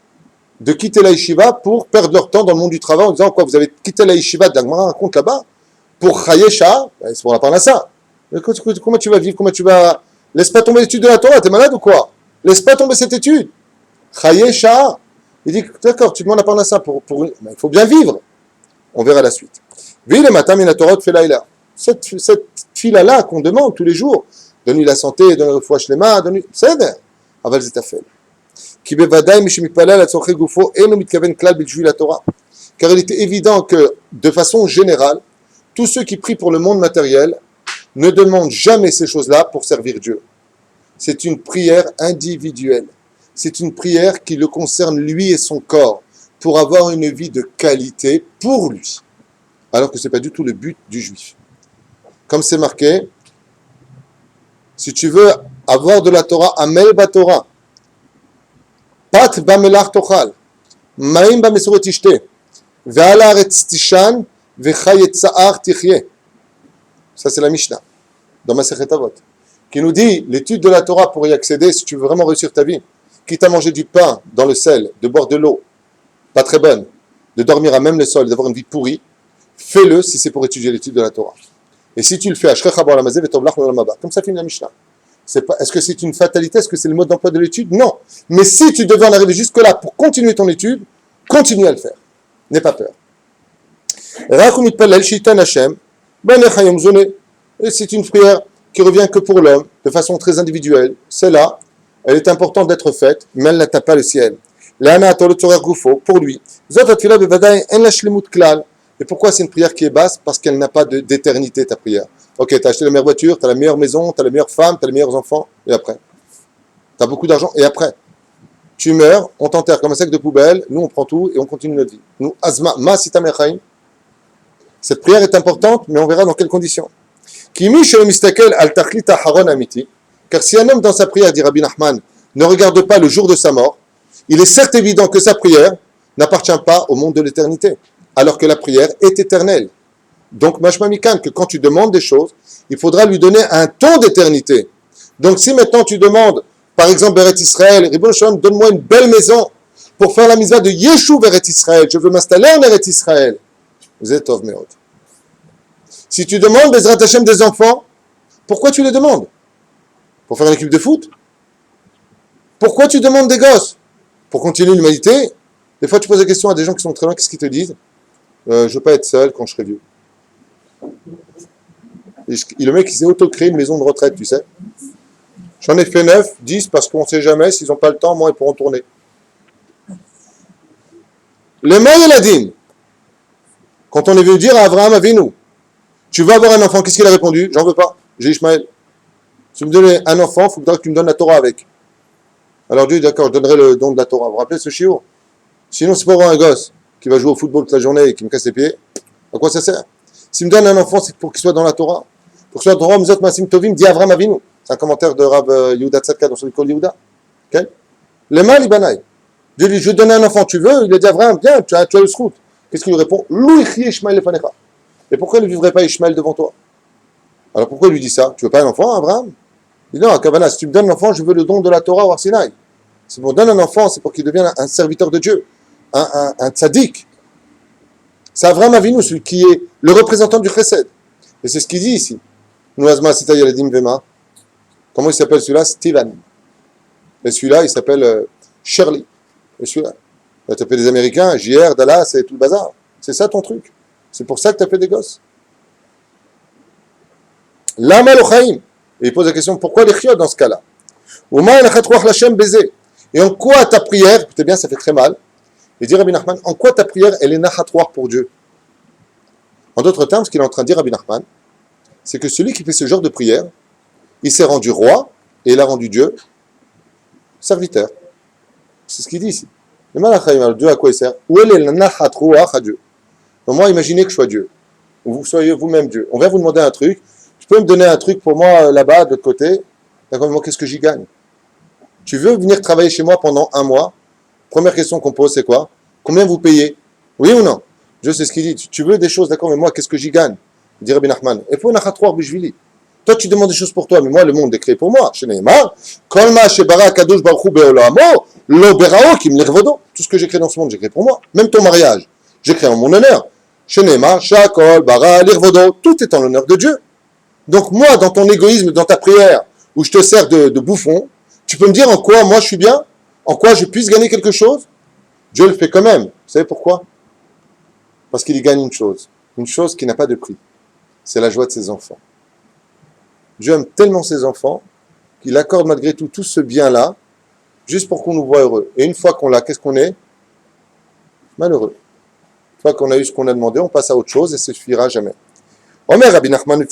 de quitter la yeshiva pour perdre leur temps dans le monde du travail en disant quoi, vous avez quitté la yeshiva de la Gemara, raconte là-bas, pour Haye Sha'a, c'est pour la parnassa. Comment tu vas vivre? Comment tu vas. Laisse pas tomber l'étude de la Torah, t'es malade ou quoi? Laisse pas tomber cette étude. Chaye Sha'a. Il dit, d'accord, tu demandes la parnassa mais il faut bien vivre. On verra la suite. Ville matam minatorot felaila. Cette fila-là qu'on demande tous les jours, donne-lui la santé, donne-lui le foie shlema, donne-lui. C'est vrai. Aval zetafel. Ki bevadaï mishmipalel atzorche gufo eno mitkaven klal b'jui la Torah. Car il était évident que, de façon générale, tous ceux qui prient pour le monde matériel ne demandent jamais ces choses-là pour servir Dieu. C'est une prière individuelle. C'est une prière qui le concerne lui et son corps, pour avoir une vie de qualité pour lui. Alors que ce n'est pas du tout le but du juif. Comme c'est marqué, si tu veux avoir de la Torah, Amel Batorah, Pat Bamelach Tochal, Maim Bamesuret Tishte, Ve'ala Aretz Tishan, Ve'chayet Sa'ar Tichye. Ça c'est la Mishnah, dans Masechet Avot, qui nous dit l'étude de la Torah pour y accéder, si tu veux vraiment réussir ta vie, quitte à manger du pain dans le sel, de boire de l'eau, pas très bonne, de dormir à même le sol, d'avoir une vie pourrie, fais-le si c'est pour étudier l'étude de la Torah. Et si tu le fais, comme ça finit la Mishnah. Est-ce que c'est une fatalité? Est-ce que c'est le mode d'emploi de l'étude? Non. Mais si tu devais en arriver jusque-là pour continuer ton étude, continue à le faire. N'aie pas peur. Et c'est une prière qui revient que pour l'homme, de façon très individuelle. C'est là, elle est importante d'être faite, mais elle n'atteint pas le ciel. Pour lui. Et pourquoi c'est une prière qui est basse? Parce qu'elle n'a pas d'éternité, ta prière. Ok, tu as acheté la meilleure voiture, tu as la meilleure maison, tu as la meilleure femme, tu as les meilleurs enfants, et après? Tu as beaucoup d'argent, et après? Tu meurs, on t'enterre comme un sac de poubelle, nous on prend tout et on continue notre vie. Nous, Azma, Ma Sitam Echaim. Cette prière est importante, mais on verra dans quelles conditions. Kimi Shelo Mistakel Al Tachlit Haron Amiti. Car si un homme dans sa prière, dit Rabbi Nachman, ne regarde pas le jour de sa mort, il est certes évident que sa prière n'appartient pas au monde de l'éternité, alors que la prière est éternelle. Donc, mashma mikan, que quand tu demandes des choses, il faudra lui donner un ton d'éternité. Donc, si maintenant tu demandes, par exemple, Beret Israël, Ribon Shalom, donne-moi une belle maison pour faire la mitzvah de Yeshu Beret Israël, je veux m'installer en Beret Israël. Vous êtes Tov Meod. Si tu demandes Bezrat Hashem des enfants, pourquoi tu les demandes? Pour faire une équipe de foot? Pourquoi tu demandes des gosses? Pour continuer l'humanité? Des fois, tu poses la question à des gens qui sont très loin, qu'est-ce qu'ils te disent? Je ne veux pas être seul quand je serai vieux. Le mec, il s'est auto-créé une maison de retraite, tu sais. J'en ai fait 9, 10, parce qu'on ne sait jamais, s'ils n'ont pas le temps, moi, ils pourront tourner. Le Maïladim, quand on est venu dire à Abraham Avinu, tu veux avoir un enfant, qu'est-ce qu'il a répondu? J'en veux pas, j'ai Ishmaël. Si tu me donnes un enfant, il faudra que tu me donnes la Torah avec. Alors Dieu dit, d'accord, je donnerai le don de la Torah. Vous vous rappelez ce chiot? Sinon, c'est pas avoir un gosse qui va jouer au football toute la journée et qui me casse les pieds. À quoi ça sert? S'il me donne un enfant, c'est pour qu'il soit dans la Torah. Pour qu'il soit dans la Torah, Mzot Masim Tovim, dit Avraham Avinu. C'est un commentaire de Rav Yehuda Tzadka dans son école Yehuda. Okay? Le mal Ibanaï. Dieu lui dit, je vais te donner un enfant, tu veux? Il a dit Avraham, bien, tu as le srout. Qu'est-ce qu'il lui répond? Louichi Ishmael Lefanecha. Et pourquoi il ne vivrait pas Ishmael devant toi? Alors pourquoi il lui dit ça? Tu veux pas un enfant, Avraham? Il dit non, Kavana, si tu me donnes un enfant, je veux le don de la Torah au Arsinaï. Si on donne un enfant, c'est pour qu'il devienne un serviteur de Dieu, un tzaddik. C'est Avraham Avinu, celui qui est le représentant du chesed. Et c'est ce qu'il dit ici. Noazma Sita Yaladim Vema. Comment il s'appelle celui-là? Steven. Et celui-là, il s'appelle Shirley. Et celui-là. Tu as fait des Américains, JR, Dallas et tout le bazar. C'est ça ton truc. C'est pour ça que tu as fait des gosses. Lama Lochaim. Et il pose la question, pourquoi les chiots dans ce cas-là? Et en quoi ta prière, écoutez bien, ça fait très mal, il dit Rabbi Nachman, en quoi ta prière, elle est nachatoire pour Dieu? En d'autres termes, ce qu'il est en train de dire Rabbi Nachman, c'est que celui qui fait ce genre de prière, il s'est rendu roi, et il a rendu Dieu serviteur. C'est ce qu'il dit ici. Le Malachim, Dieu à quoi il sert? Où est le nachatoire à Dieu? Donc moi, imaginez que je sois Dieu, ou vous soyez vous-même Dieu. On vient vous demander un truc, tu peux me donner un truc pour moi là-bas, de l'autre côté, d'accord, moi, qu'est-ce que j'y gagne? Tu veux venir travailler chez moi pendant 1 mois? Première question qu'on pose, c'est quoi? Combien vous payez? Oui ou non? Dieu, c'est ce qu'il dit. Tu veux des choses, d'accord, mais moi, qu'est-ce que j'y gagne? Il dit Rabbi Nachman. Et pour Nachatroir Bishvili. Toi, tu demandes des choses pour toi, mais moi, le monde est créé pour moi. Chez Neymar, Kolma Shebara Kadosh Baruch Beolamo, Lo Berao Kim Lirvodo. Tout ce que j'ai créé dans ce monde, j'ai créé pour moi. Même ton mariage, j'ai créé en mon honneur. Chez Neymar, Shakol Bara Lirvodo. Tout est en l'honneur de Dieu. Donc, moi, dans ton égoïsme, dans ta prière, où je te sers de bouffon, tu peux me dire en quoi moi je suis bien? En quoi je puisse gagner quelque chose? Dieu le fait quand même. Vous savez pourquoi? Parce qu'il y gagne une chose qui n'a pas de prix. C'est la joie de ses enfants. Dieu aime tellement ses enfants qu'il accorde malgré tout ce bien-là, juste pour qu'on nous voit heureux. Et une fois qu'on l'a, qu'est-ce qu'on est? Malheureux. Une fois qu'on a eu ce qu'on a demandé, on passe à autre chose et ça ne suffira jamais. Omer Rabbi Nachman, il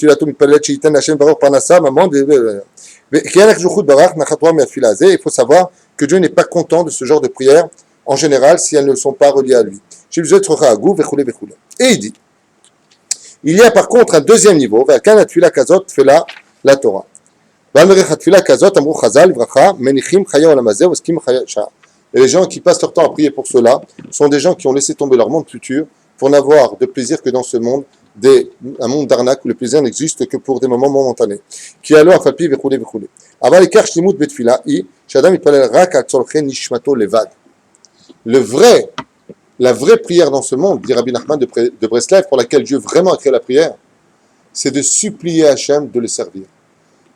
faut savoir que Dieu n'est pas content de ce genre de prières, en général, si elles ne sont pas reliées à lui. Et il dit, il y a par contre un deuxième niveau, la Torah. Et les gens qui passent leur temps à prier pour cela sont des gens qui ont laissé tomber leur monde futur pour n'avoir de plaisir que dans ce monde, un monde d'arnaque où le plaisir n'existe que pour des moments momentanés. Qui alors a fait vechoulé. Avant les karch limut betfila i shadam itpalel rak al tzorche nishmato levad. La vraie prière dans ce monde, dit Rabbi Nachman de Breslev, pour laquelle Dieu vraiment a créé la prière, c'est de supplier Hachem de le servir.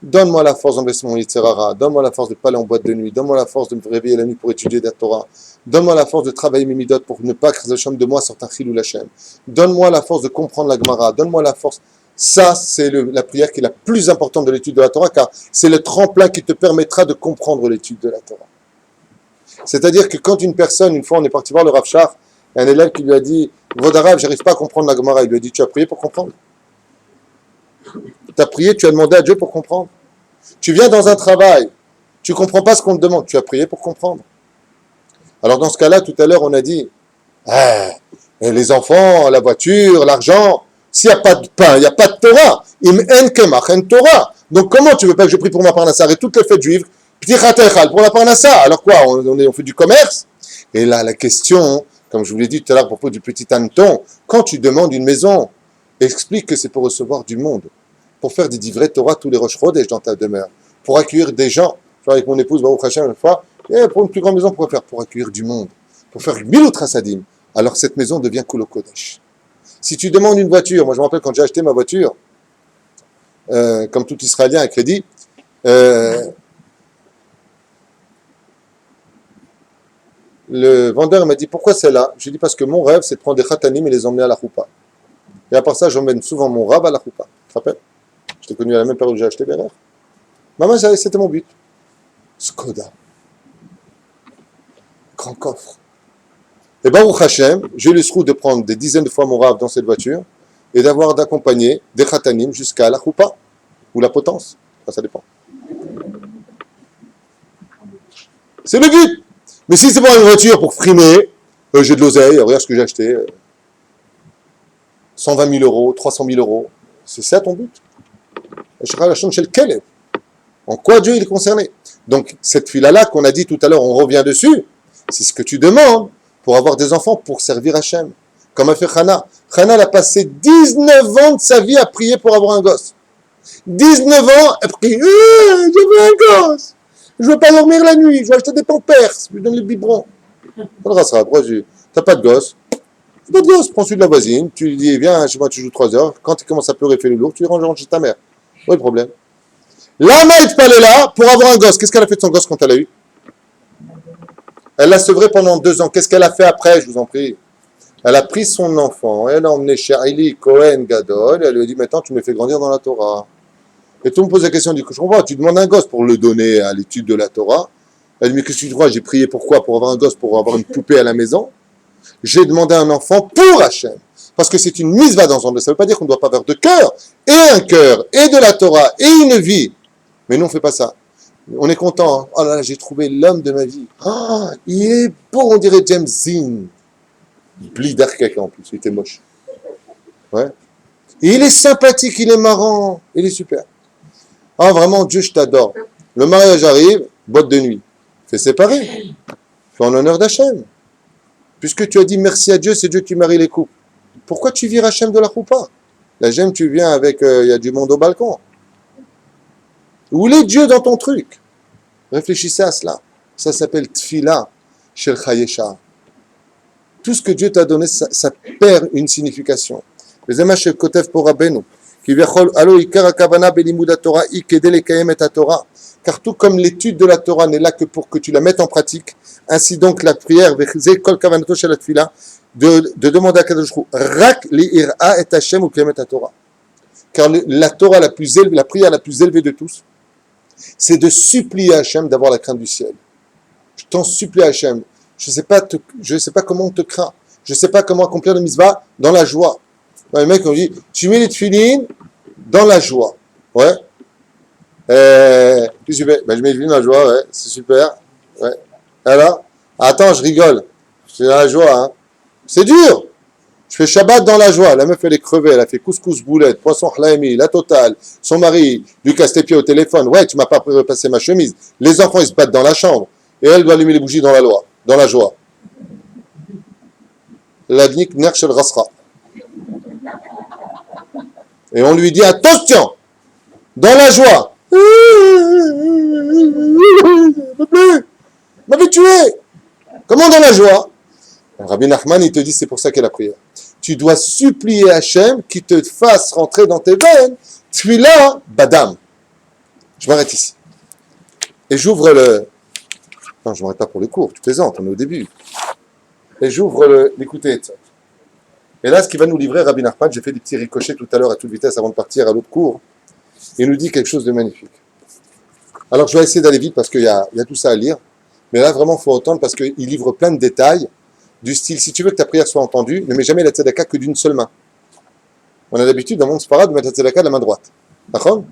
Donne-moi la force d'enlever mon yitzhara, donne-moi la force de ne pas aller en boîte de nuit, donne-moi la force de me réveiller la nuit pour étudier la Torah, donne-moi la force de travailler mes midot pour ne pas que Hachem de moi sorte un chilou Hachem, donne-moi la force de comprendre la Gemara, donne-moi la force. Ça, c'est la prière qui est la plus importante de l'étude de la Torah, car c'est le tremplin qui te permettra de comprendre l'étude de la Torah. C'est-à-dire que quand une personne, une fois on est parti voir le Rav Shach, un élève qui lui a dit « Vodarav, j'arrive pas à comprendre la Gemara », il lui a dit « Tu as prié pour comprendre ?» Tu as prié, tu as demandé à Dieu pour comprendre. Tu viens dans un travail, tu ne comprends pas ce qu'on te demande, tu as prié pour comprendre. Alors dans ce cas-là, tout à l'heure, on a dit les enfants, la voiture, l'argent, s'il n'y a pas de pain, il n'y a pas de Torah. Im en kemach en Torah. Donc comment tu veux pas que je prie pour ma parnassa et toutes les fêtes juives, pour la parnassa? Alors quoi, on fait du commerce? Et là, la question, comme je vous l'ai dit tout à l'heure à propos du petit hanneton, quand tu demandes une maison, explique que c'est pour recevoir du monde, pour faire des divrei Torah tous les Rosh Chodesh dans ta demeure, pour accueillir des gens. Je suis avec mon épouse, Baruch Hashem, une fois, et pour une plus grande maison, pourquoi faire? Pour accueillir du monde, pour faire Milut Hasadim. Alors cette maison devient Kulo Kodesh. Si tu demandes une voiture, moi je me rappelle quand j'ai acheté ma voiture, comme tout Israélien à crédit, le vendeur m'a dit pourquoi celle-là? J'ai dit parce que mon rêve c'est de prendre des khatanim et les emmener à la choupa. Et à part ça, j'emmène souvent mon rab à la choupa. Tu te rappelles? l'ai connu à la même période où j'ai acheté Bérer. Maman, c'était mon but. Skoda. Grand coffre. Et Baruch Hashem, j'ai eu le sroud de prendre des dizaines de fois mon rave dans cette voiture et d'accompagner des khatanim jusqu'à la choupa ou la potence. Enfin, ça dépend. C'est le but. Mais si c'est pour une voiture pour frimer, j'ai de l'oseille, regarde ce que j'ai acheté. 120 000 euros, 300 000 euros. C'est ça ton but. En quoi Dieu il est concerné? Donc, cette fila-là qu'on a dit tout à l'heure, on revient dessus, c'est ce que tu demandes pour avoir des enfants, pour servir Hachem. Comme a fait Chana. Chana, elle a passé 19 ans de sa vie à prier pour avoir un gosse. 19 ans, elle prie, je veux un gosse. Je veux pas dormir la nuit, je veux acheter des pampers, je lui donne le biberon. T'as pas de gosse. Pas de gosse, prends celui de la voisine, tu lui dis, viens, chez moi, tu joues 3 heures. Quand il commence à pleurer, fais le lourd, tu lui ranges chez ta mère. Où est le problème? La mère pas là pour avoir un gosse. Qu'est-ce qu'elle a fait de son gosse quand elle a eu? Elle l'a sevré pendant 2 ans. Qu'est-ce qu'elle a fait après, je vous en prie? Elle a pris son enfant, elle l'a emmené chez Eli Cohen Gadol, et elle lui a dit, maintenant, tu me fais grandir dans la Torah. Et tout le monde pose la question, dit, je comprends, tu demandes un gosse pour le donner à l'étude de la Torah. Elle dit, mais qu'est-ce que tu crois? J'ai prié pourquoi? Pour avoir un gosse, pour avoir une poupée à la maison. J'ai demandé un enfant pour Hachem. Parce que c'est une mitzvah dans son. Ça ne veut pas dire qu'on ne doit pas avoir de cœur, et un cœur, et de la Torah, et une vie. Mais nous, on ne fait pas ça. On est content. Hein. Oh là là, j'ai trouvé l'homme de ma vie. Oh, il est beau, on dirait James Dean. Bli d'arkek en plus, il était moche. Ouais. Et il est sympathique, il est marrant, il est super. Ah, vraiment, Dieu, je t'adore. Le mariage arrive, boîte de nuit. Fais séparer. Fais en l'honneur d'Hachem. Puisque tu as dit merci à Dieu, c'est Dieu qui marie les couples. Pourquoi tu vires Hachem de la choupa? La gemme, tu viens avec, il y a du monde au balcon. Où est Dieu dans ton truc? Réfléchissez à cela. Ça s'appelle Tfila Shel Chayesha. Tout ce que Dieu t'a donné, ça perd une signification. Les Zema Shel Kotev pour Rabbeinu. Qui viachol alo ikar akavana belimud Torah ikedel ekayem et Torah. Car tout comme l'étude de la Torah n'est là que pour que tu la mettes en pratique, ainsi donc la prière vechze kol kavanato shel tfila de demander à Kadosh Hu rak li'ira et Hashem ou kayem et Torah. Car la Torah la plus élevée, la prière la plus élevée de tous, c'est de supplier à Hachem d'avoir la crainte du ciel. Je t'en supplie à Hachem. Je ne sais pas comment on te craint. Je ne sais pas comment accomplir le mitzvah dans la joie. Les mecs ont dit, tu mets les tefilines dans la joie. Ouais. Puis je mets les tefilines dans la joie, ouais. C'est super. Ouais. Alors, attends, je rigole. C'est dans la joie, hein. C'est dur. Je fais Shabbat dans la joie. La meuf, elle est crevée. Elle a fait couscous boulette, poisson hlaimi, la totale. Son mari lui casse les pieds au téléphone. Ouais, tu m'as pas repassé ma chemise. Les enfants, ils se battent dans la chambre. Et elle doit allumer les bougies dans la joie. L'adnik ner shel rasra. Et on lui dit, attention, dans la joie. M'avait tué. Comment dans la joie? Rabbi Nachman, il te dit, c'est pour ça qu'est la prière. Tu dois supplier Hachem qui te fasse rentrer dans tes veines. Tfila badam. Je m'arrête ici. Et j'ouvre le... Non, je m'arrête pas pour les cours, tu plaisantes, on est au début. Et j'ouvre l'écouter. Et là, ce qui va nous livrer Rabbi Nachman, j'ai fait des petits ricochets tout à l'heure à toute vitesse avant de partir à l'autre cours. Il nous dit quelque chose de magnifique. Alors, je vais essayer d'aller vite parce qu'il y a tout ça à lire. Mais là, vraiment, il faut entendre parce qu'il livre plein de détails du style, si tu veux que ta prière soit entendue, ne mets jamais la tzedaka que d'une seule main. On a l'habitude, dans le monde sfarad, de mettre la tzedaka de la main droite. D'accord?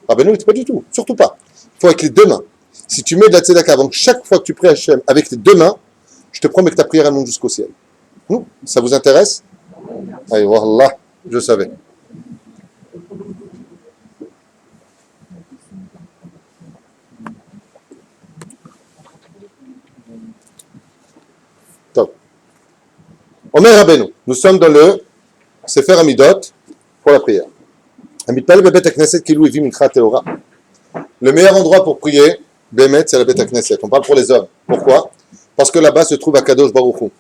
Ah ben non, pas du tout. Surtout pas. Il faut avec les 2 mains. Si tu mets de la tzedaka avant chaque fois que tu pries Hachem avec tes 2 mains, je te promets que ta prière elle monte jusqu'au ciel. Ça vous intéresse? Allez, wallah, je savais. Top. Omer Rabbeinu, nous sommes dans le Sefer Amidot pour la prière. Amidpal bebet hakneset kilou evi mincha teora. Le meilleur endroit pour prier, Bémet, c'est la Bet Knesset. On parle pour les hommes. Pourquoi? Parce que là-bas se trouve Akadosh Baruch Hu.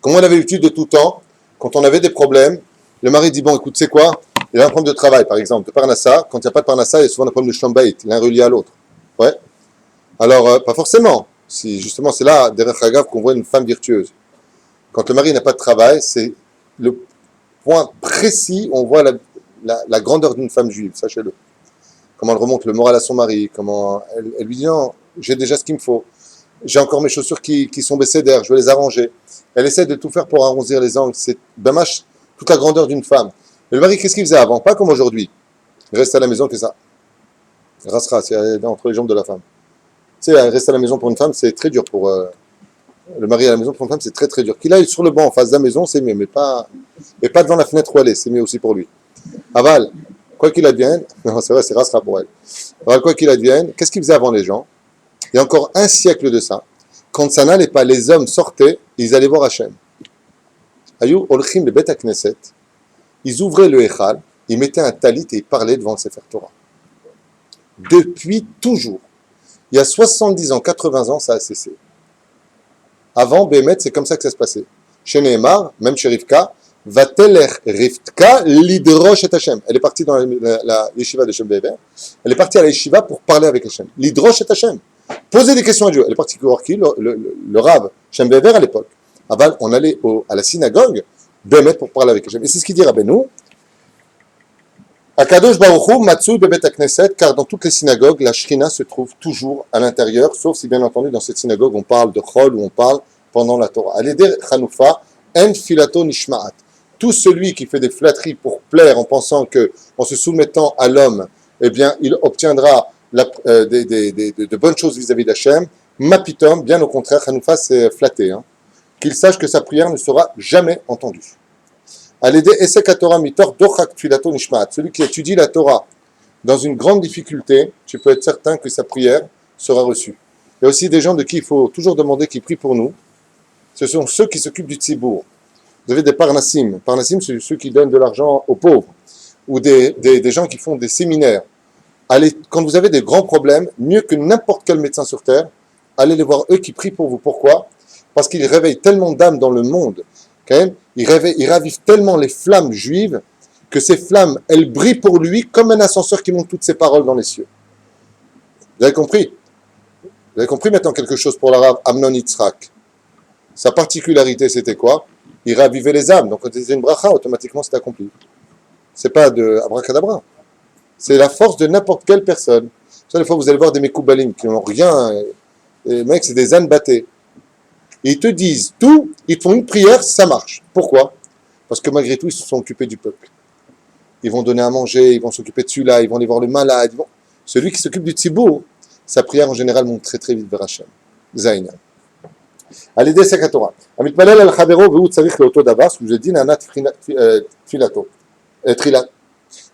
Comme on avait l'habitude de tout temps, quand on avait des problèmes, le mari dit, bon, écoute, c'est quoi? Il y a un problème de travail, par exemple, de Parnassa. Quand il n'y a pas de Parnassa, il y a souvent un problème de Shambait, l'un relié à l'autre. Ouais. Alors, pas forcément. Si, justement, c'est là, derrière Chagav, qu'on voit une femme virtueuse. Quand le mari n'a pas de travail, c'est le point précis où on voit la grandeur d'une femme juive, sachez-le. comment elle remonte le moral à son mari, comment elle lui dit non, j'ai déjà ce qu'il me faut, j'ai encore mes chaussures qui sont baissées d'air, je vais les arranger. Elle essaie de tout faire pour arrondir les angles, c'est bamache, toute la grandeur d'une femme. Et le mari, qu'est-ce qu'il faisait avant? Pas comme aujourd'hui. Il reste à la maison, fait ça. Rasera, c'est entre les jambes de la femme. Tu sais, rester à la maison pour une femme, c'est très dur pour. Le mari à la maison pour une femme, c'est très très dur. Qu'il aille sur le banc en face de la maison, c'est mieux, mais pas devant la fenêtre où elle est, c'est mieux aussi pour lui. Aval, quoi qu'il advienne, non, c'est vrai, c'est Rasera pour elle. Aval, quoi qu'il advienne, qu'est-ce qu'il faisait avant les gens? Il y a encore un siècle de ça, quand ça n'allait pas, les hommes sortaient, ils allaient voir Hachem. Ayou, Olchim, le Bet Knesset, ils ouvraient le Echal, ils mettaient un talit et ils parlaient devant le Sefer Torah. Depuis toujours. Il y a 70 ans, 80 ans, ça a cessé. Avant, Bémet, c'est comme ça que ça se passait. Chez Nehemar, même chez Rivka, Vateler Rivka lidrosh et Hashem. Elle est partie dans la yeshiva de Shem Bever. Elle est partie à la yeshiva pour parler avec Hashem. Lidrosh et Hashem. Poser des questions à Dieu. Elle est partie voir qui? Le Rav Shem Bever à l'époque. Avant, on allait à la synagogue, Bémet, pour parler avec Hashem. Et c'est ce qu'il dit Rabbeinu. Akadosh Baruch Hu Matsui Bebet Knesset, car dans toutes les synagogues, la Shrina se trouve toujours à l'intérieur, sauf si bien entendu dans cette synagogue on parle de Chol ou on parle pendant la Torah. Aleder Chanoufa, En Filato Nishmaat. Tout celui qui fait des flatteries pour plaire en pensant que, en se soumettant à l'homme, eh bien, il obtiendra de bonnes choses vis-à-vis d'Hachem. Mapitom, bien au contraire, Chanoufa c'est flatté, hein, qu'il sache que sa prière ne sera jamais entendue. Celui qui étudie la Torah dans une grande difficulté, tu peux être certain que sa prière sera reçue. Il y a aussi des gens de qui il faut toujours demander qu'ils prient pour nous. Ce sont ceux qui s'occupent du tzibour. Vous avez des parnassim. Parnassim, c'est ceux qui donnent de l'argent aux pauvres. Ou des gens qui font des séminaires. Allez, quand vous avez des grands problèmes, mieux que n'importe quel médecin sur Terre, allez les voir eux qui prient pour vous. Pourquoi? Parce qu'ils réveillent tellement d'âmes dans le monde. Ils ravivent tellement les flammes juives que ces flammes, elles brillent pour lui comme un ascenseur qui monte toutes ses paroles dans les cieux. Vous avez compris? Vous avez compris maintenant quelque chose pour l'arabe Amnon Yitzhak. Sa particularité, c'était quoi? Il ravivait les âmes. Donc, quand il disait une bracha, automatiquement, c'est accompli. C'est pas de abracadabra. C'est la force de n'importe quelle personne. Ça, des fois, vous allez voir des Mekoubalim qui n'ont rien. Les mecs, c'est des ânes battés. Ils te disent tout, ils te font une prière, ça marche. Pourquoi? Parce que malgré tout, ils se sont occupés du peuple. Ils vont donner à manger, ils vont s'occuper de celui-là, ils vont aller voir le malade. Celui qui s'occupe du tzibour, sa prière en général monte très très vite vers Hachem. Zaina. Allez, des Torah. Amit malel al chavero ve'u tzarich leoto davar, ce que je dis, nanat filato. Trilat.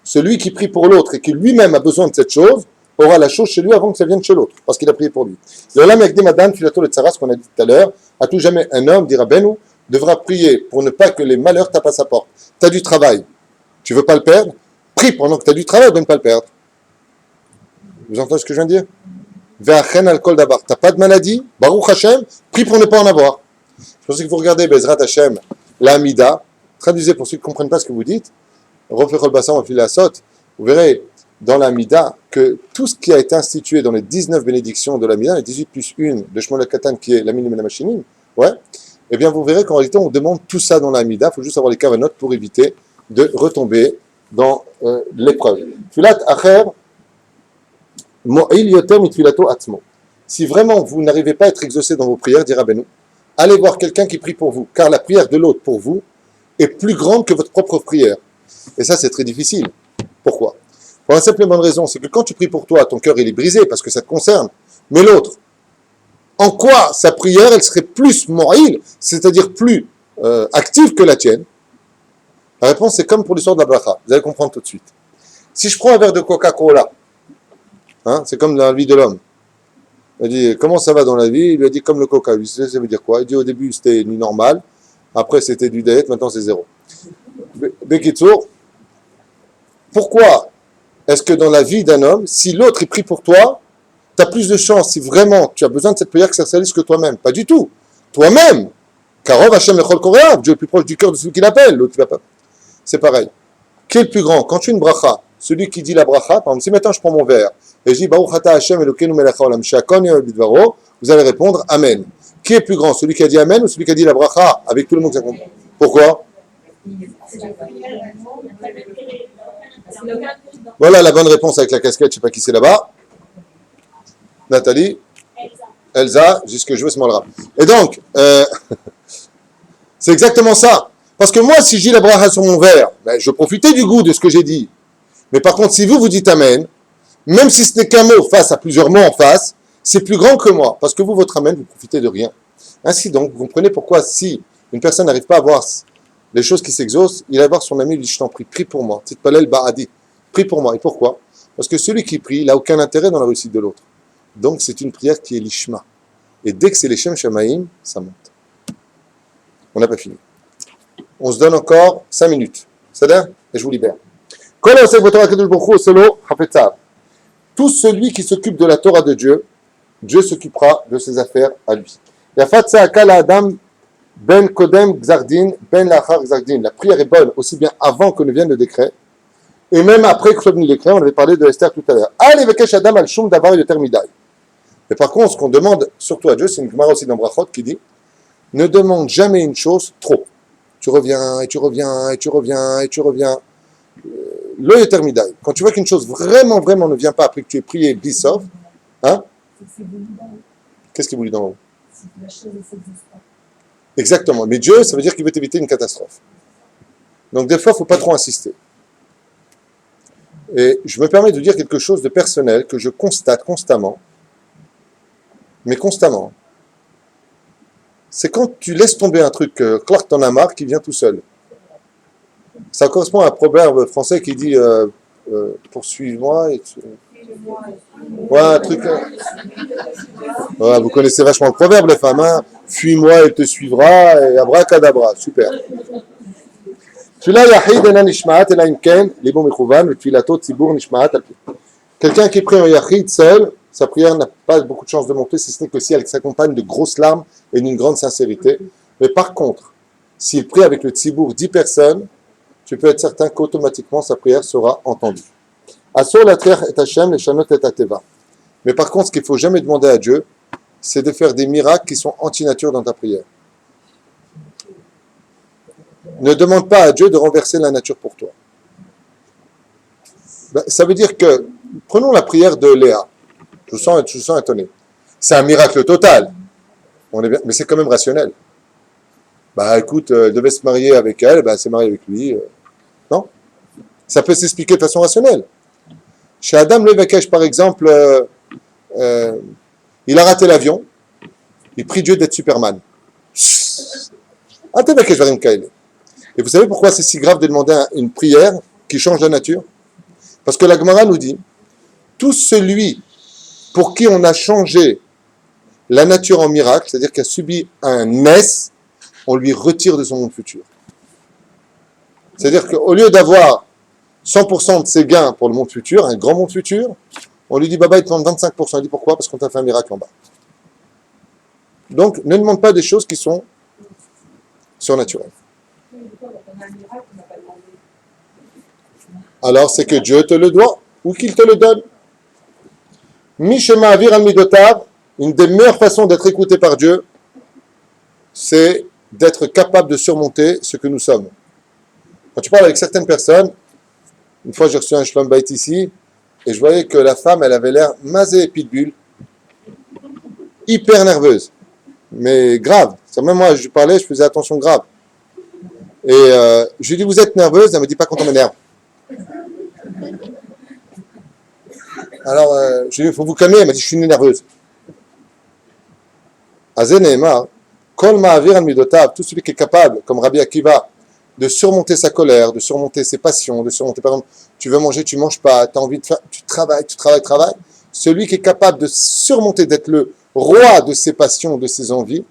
Celui qui prie pour l'autre et qui lui-même a besoin de cette chose, aura la chose chez lui avant que ça vienne chez l'autre, parce qu'il a prié pour lui. Le lam yakdim adam filato le tzara, ce qu'on a dit tout à l'heure, à tout jamais un homme, dira Benou, devra prier pour ne pas que les malheurs tapent à sa porte. Tu as du travail, tu veux pas le perdre, prie pendant que tu as du travail de ne pas le perdre. Vous entendez ce que je viens de dire? Ve'achen al kol davar. Tu n'as pas de maladie, Baruch Hashem, prie pour ne pas en avoir. Je pense qu'il faut regarder Bezrat Hashem, la Amida, traduisez pour ceux qui ne comprennent pas ce que vous dites, reflechol bassan, refile la sotte, vous verrez dans la Mida que tout ce qui a été institué dans les 19 bénédictions de la Mida, les 18 plus 1 de Shmuel Katan qui est la Minim et la Machinim, ouais, eh bien vous verrez qu'en réalité on demande tout ça dans la Mida, il faut juste avoir les kavanot pour éviter de retomber dans l'épreuve. Filat acher mo'il yoter mitfilato atzmo. Si vraiment vous n'arrivez pas à être exaucé dans vos prières, dira Benou, allez voir quelqu'un qui prie pour vous, car la prière de l'autre pour vous est plus grande que votre propre prière. Et ça c'est très difficile. Pourquoi? Pour la simple et bonne raison, c'est que quand tu pries pour toi, ton cœur il est brisé parce que ça te concerne. Mais l'autre, en quoi sa prière elle serait plus mo'il, c'est-à-dire plus active que la tienne? La réponse c'est comme pour l'histoire de la bracha. Vous allez comprendre tout de suite. Si je prends un verre de Coca-Cola, hein, c'est comme dans la vie de l'homme. Il dit comment ça va dans la vie? Il lui a dit comme le Coca. Lui, ça veut dire quoi? Il dit au début c'était du normal, après c'était du diète, maintenant c'est zéro. Bekitsour, pourquoi est-ce que dans la vie d'un homme, si l'autre est pris pour toi, tu as plus de chance, si vraiment tu as besoin de cette prière, que ça se réalise que toi-même? Pas du tout. Toi-même, Karov Hashem Lechol Koréa, Dieu est plus proche du cœur de celui qui l'appelle, l'autre qui va pas. C'est pareil. Qui est le plus grand? Quand tu as une bracha, celui qui dit la bracha, par exemple, si maintenant je prends mon verre et je dis Baruch Ata Hashem Elokeinu Melech Haolam Shakon Yom Bidvaro, vous allez répondre Amen. Qui est plus grand? Celui qui a dit Amen ou celui qui a dit la bracha avec tout le monde qui comprend? Pourquoi? Voilà la bonne réponse avec la casquette, je ne sais pas qui c'est là-bas. Nathalie, Elsa, jusque je veux ce mot-là. Et donc, c'est exactement ça. Parce que moi, si j'ai la bracha sur mon verre, ben, je profitais du goût de ce que j'ai dit. Mais par contre, si vous dites Amen, même si ce n'est qu'un mot face à plusieurs mots en face, c'est plus grand que moi. Parce que vous, votre Amen, vous profitez de rien. Ainsi donc, vous comprenez pourquoi si une personne n'arrive pas à voir les choses qui s'exaucent, il va voir son ami, il dit, je t'en prie, prie pour moi. Titpalel Ba'adi, prie pour moi. Et pourquoi? Parce que celui qui prie, il n'a aucun intérêt dans la réussite de l'autre. Donc, c'est une prière qui est l'ishma. Et dès que c'est les Shem Shamaïm, ça monte. On n'a pas fini. On se donne encore 5 minutes. C'est-à-dire, et je vous libère. Tout celui qui s'occupe de la Torah de Dieu, Dieu s'occupera de ses affaires à lui. La prière est bonne aussi bien avant que ne vienne le décret, et même après que soit venu le décret. On avait parlé de Esther tout à l'heure. Mais par contre, ce qu'on demande surtout à Dieu, c'est une Gemara aussi dans Brachot qui dit ne demande jamais une chose trop. Tu reviens, et tu reviens, et tu reviens, et tu reviens. Le Etermidai. Quand tu vois qu'une chose vraiment, vraiment ne vient pas après que tu aies prié Bissov, hein? Qu'est-ce qui vous dit d'en haut? Exactement. Mais Dieu, ça veut dire qu'il veut t'éviter une catastrophe. Donc des fois, il ne faut pas trop insister. Et je me permets de dire quelque chose de personnel que je constate constamment, mais constamment. C'est quand tu laisses tomber un truc, Clark t'en as marre, qui vient tout seul. Ça correspond à un proverbe français qui dit poursuis-moi et tu... Ouais, un truc. Ouais, vous connaissez vachement le proverbe, les femmes. Hein? Fuis-moi, elle te suivra, et abracadabra. Super. Quelqu'un qui prie en yachid seul, sa prière n'a pas beaucoup de chance de monter, si ce n'est que si elle s'accompagne de grosses larmes et d'une grande sincérité. Mais par contre, s'il prie avec le tzibour 10 personnes, tu peux être certain qu'automatiquement sa prière sera entendue. Mais par contre, ce qu'il ne faut jamais demander à Dieu, c'est de faire des miracles qui sont anti-nature dans ta prière. Ne demande pas à Dieu de renverser la nature pour toi. Ça veut dire que, prenons la prière de Léa. Je vous sens étonné. C'est un miracle total. On est bien, mais c'est quand même rationnel. Bah écoute, elle devait se marier avec elle, bah elle s'est mariée avec lui. Non? Ça peut s'expliquer de façon rationnelle. Chez Adam Levakesh, par exemple, il a raté l'avion, il prie Dieu d'être Superman. Et vous savez pourquoi c'est si grave de demander une prière qui change la nature? Parce que la Gemara nous dit, tout celui pour qui on a changé la nature en miracle, c'est-à-dire qu'il a subi un mess, on lui retire de son monde futur. C'est-à-dire qu'au lieu d'avoir 100% de ses gains pour le monde futur, un grand monde futur, on lui dit, Baba, il te demande 25%. Il dit, pourquoi? Parce qu'on t'a fait un miracle en bas. Donc, ne demande pas des choses qui sont surnaturelles. Alors, c'est que Dieu te le doit, ou qu'il te le donne. Mishema Avir al-Midotav, une des meilleures façons d'être écouté par Dieu, c'est d'être capable de surmonter ce que nous sommes. Quand tu parles avec certaines personnes, une fois j'ai reçu un shlom bait ici, et je voyais que la femme, elle avait l'air mazé pitbull, hyper nerveuse, mais grave. Même moi, je parlais, je faisais attention grave. Et je lui ai dit, vous êtes nerveuse? Elle me dit, pas quand on m'énerve. Alors, je lui ai dit, il faut vous calmer. Elle m'a dit, je suis nerveuse. Azeneema, Kol Ma'avir al-Midotav, tout celui qui est capable, comme Rabbi Akiva, de surmonter sa colère, de surmonter ses passions, de surmonter, par exemple, tu veux manger, tu manges pas, tu as envie de faire, tu travailles. Celui qui est capable de surmonter, d'être le roi de ses passions, de ses envies,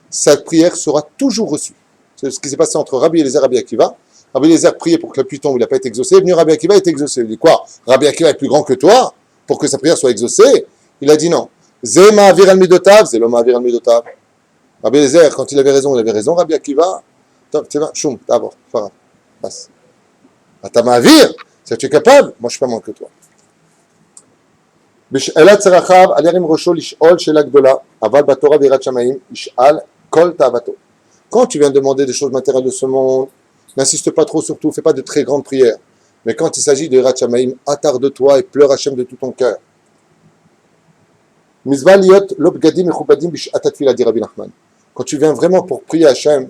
sa prière sera toujours reçue. C'est ce qui s'est passé entre Rabbi Eliezer et Rabbi Akiva. Rabbi Eliezer priait pour que la pluie tombe, il n'a pas été exaucé. Il est venu Rabbi Akiva, il a été exaucé. Il dit quoi? Rabbi Akiva est plus grand que toi pour que sa prière soit exaucée? Il a dit non. Zé ma'avir al-midotav, zé lo ma'avir al-midotav. Rabbi Eliezer, quand il avait raison, il avait raison. Rabbi Akiva, choum, d'abord, farah, passe. Ata ma'avir, si tu es capable, moi je ne suis pas moins que toi. בשאלת צרכיו, על ירים ראשו לשאול שאלה גדולה, אבל בתורה ויראת שמיים, ישאל כל תאוותו. Quand tu viens demander des choses matérielles de ce monde, N'insiste pas trop sur tout, fais pas de très grandes prières. Mais quand il s'agit de Yirat Shamayim, attarde-toi et pleure Hachem de tout ton cœur. Mizvah liot lo bgadim mechubadim b'shat tefila, dit Rabbi Nachman. Quand tu viens vraiment pour prier Hachem,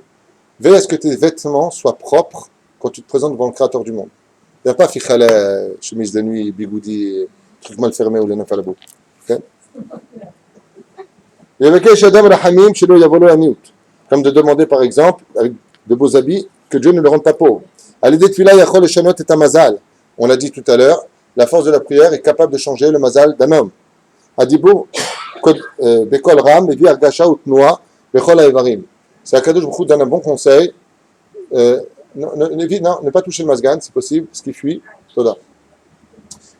veille à ce que tes vêtements soient propres quand tu te présentes devant le Créateur du monde. Il n'y a pas fichalet, chemise de nuit, bigoudi, truc mal fermé ou les neuf à la bouche. Okay? Comme de demander par exemple, avec de beaux habits, que Dieu ne le rende pas pauvre. On l'a dit tout à l'heure, la force de la prière est capable de changer le mazal d'un homme. Adibur bekol ram evi argasha utnoa bechol haevarim. C'est Akadosh Baruch Hu donne un bon conseil. Ne pas toucher le mazgan, c'est possible, ce qui fuit. Toda.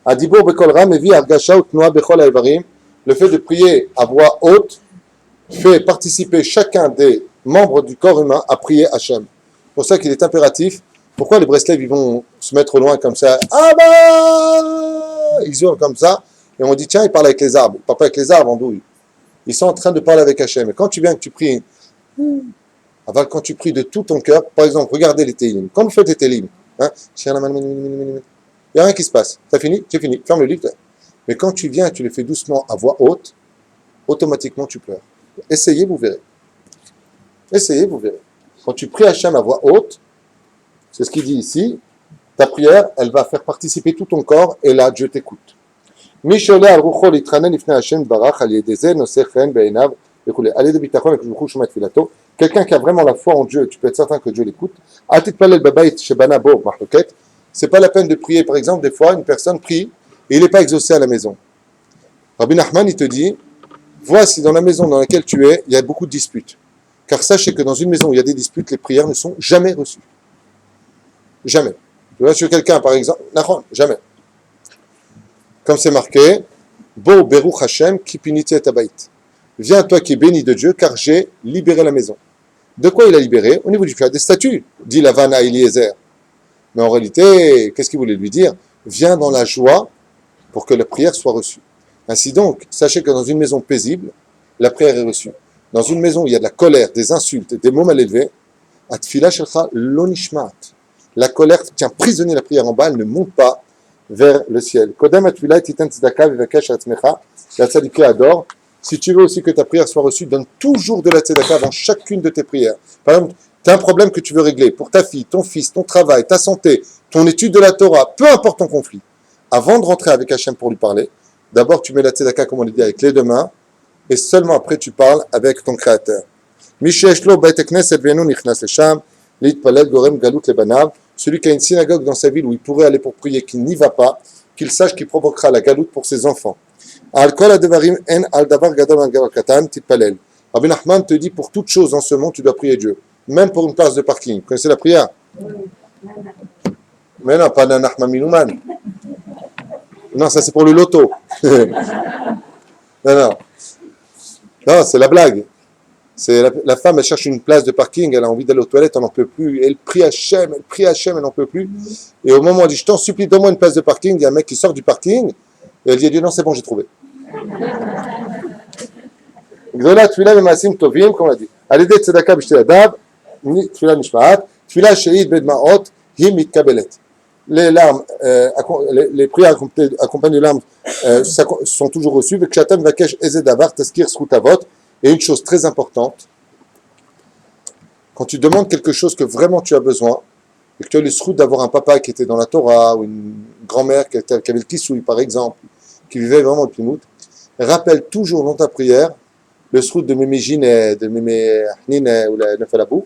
Adibur bekol ram evi argasha utnoa bechol haevarim. Le fait de prier à voix haute fait participer chacun des membres du corps humain à prier Hachem. C'est pour ça qu'il est impératif. Pourquoi les Breslev ils vont se mettre au loin comme ça? Ah bah, ils hurlent comme ça. Et on dit, tiens, ils parlent avec les arbres. Ils ne parlent pas avec les arbres en douille. Ils sont en train de parler avec Hachem. Et quand tu viens que tu pries, quand tu pries de tout ton cœur, par exemple, regardez les Télim. Quand vous faites les Télim, hein, il n'y a rien qui se passe. T'as fini? C'est fini. Ferme le livre. Mais quand tu viens et tu les fais doucement à voix haute, automatiquement tu pleures. Essayez, vous verrez. Essayez, vous verrez. Quand tu pries Hachem à voix haute, c'est ce qu'il dit ici, ta prière, elle va faire participer tout ton corps et là, Dieu t'écoute. Quelqu'un qui a vraiment la foi en Dieu, tu peux être certain que Dieu l'écoute. C'est pas la peine de prier. Par exemple, des fois, une personne prie et il n'est pas exaucé à la maison. Rabbi Nachman, il te dit, vois si dans la maison dans laquelle tu es, il y a beaucoup de disputes. Car sachez que dans une maison où il y a des disputes, les prières ne sont jamais reçues. Jamais. Tu vois, sur quelqu'un, par exemple, jamais. Comme c'est marqué, Bo Beruch Hashem Kipiniti et Abayit. Viens toi qui es béni de Dieu, car j'ai libéré la maison. De quoi il a libéré? Au niveau du cœur, des statues, dit Lavan à Eliezer. Mais en réalité, qu'est-ce qu'il voulait lui dire? Viens dans la joie pour que la prière soit reçue. Ainsi donc, sachez que dans une maison paisible, la prière est reçue. Dans une maison où il y a de la colère, des insultes, des mots mal élevés, Atfila Shelcha lo nishmat. La colère tient prisonnier la prière en bas, elle ne monte pas vers le ciel. Si tu veux aussi que ta prière soit reçue, donne toujours de la tzedaka dans chacune de tes prières. Par exemple, tu as un problème que tu veux régler pour ta fille, ton fils, ton travail, ta santé, ton étude de la Torah, peu importe ton conflit. Avant de rentrer avec Hachem pour lui parler, d'abord tu mets la tzedaka, comme on l'a dit, avec les deux mains, et seulement après tu parles avec ton Créateur. Celui qui a une synagogue dans sa ville où il pourrait aller pour prier, qui n'y va pas, qu'il sache qu'il provoquera la galoute pour ses enfants. Rabbi Nachman te dit, pour toute chose dans ce monde, tu dois prier Dieu. Même pour une place de parking. Vous connaissez la prière? Mais non, pas d'un Nachman Minouman. Non, ça c'est pour le loto. Non, c'est la blague. C'est la femme, elle cherche une place de parking, elle a envie d'aller aux toilettes, elle n'en peut plus. Elle prie Hachem, elle n'en peut plus. Et au moment où elle dit, je t'en supplie, donne-moi une place de parking, il y a un mec qui sort du parking, et elle dit à Dieu, non, c'est bon, j'ai trouvé. Gdola tfila v'maasim tovim, comme on l'a dit. Alidei tzedaka b'shtei yadav, tfila nishma'at, tfila she'id bedma'ot, hi mitkabelet. Les larmes, les prières accompagnées de larmes sont toujours reçues. V'kshatam vakesh ezed davar taskir zchut avot. Et une chose très importante, quand tu demandes quelque chose que vraiment tu as besoin, et que tu as le zchut d'avoir un papa qui était dans la Torah, ou une grand-mère qui avait le kissoui par exemple, qui vivait vraiment le plimout, rappelle toujours dans ta prière le zchut de Mémé Ginet, de Mémé Hnine ou la Nefalabou,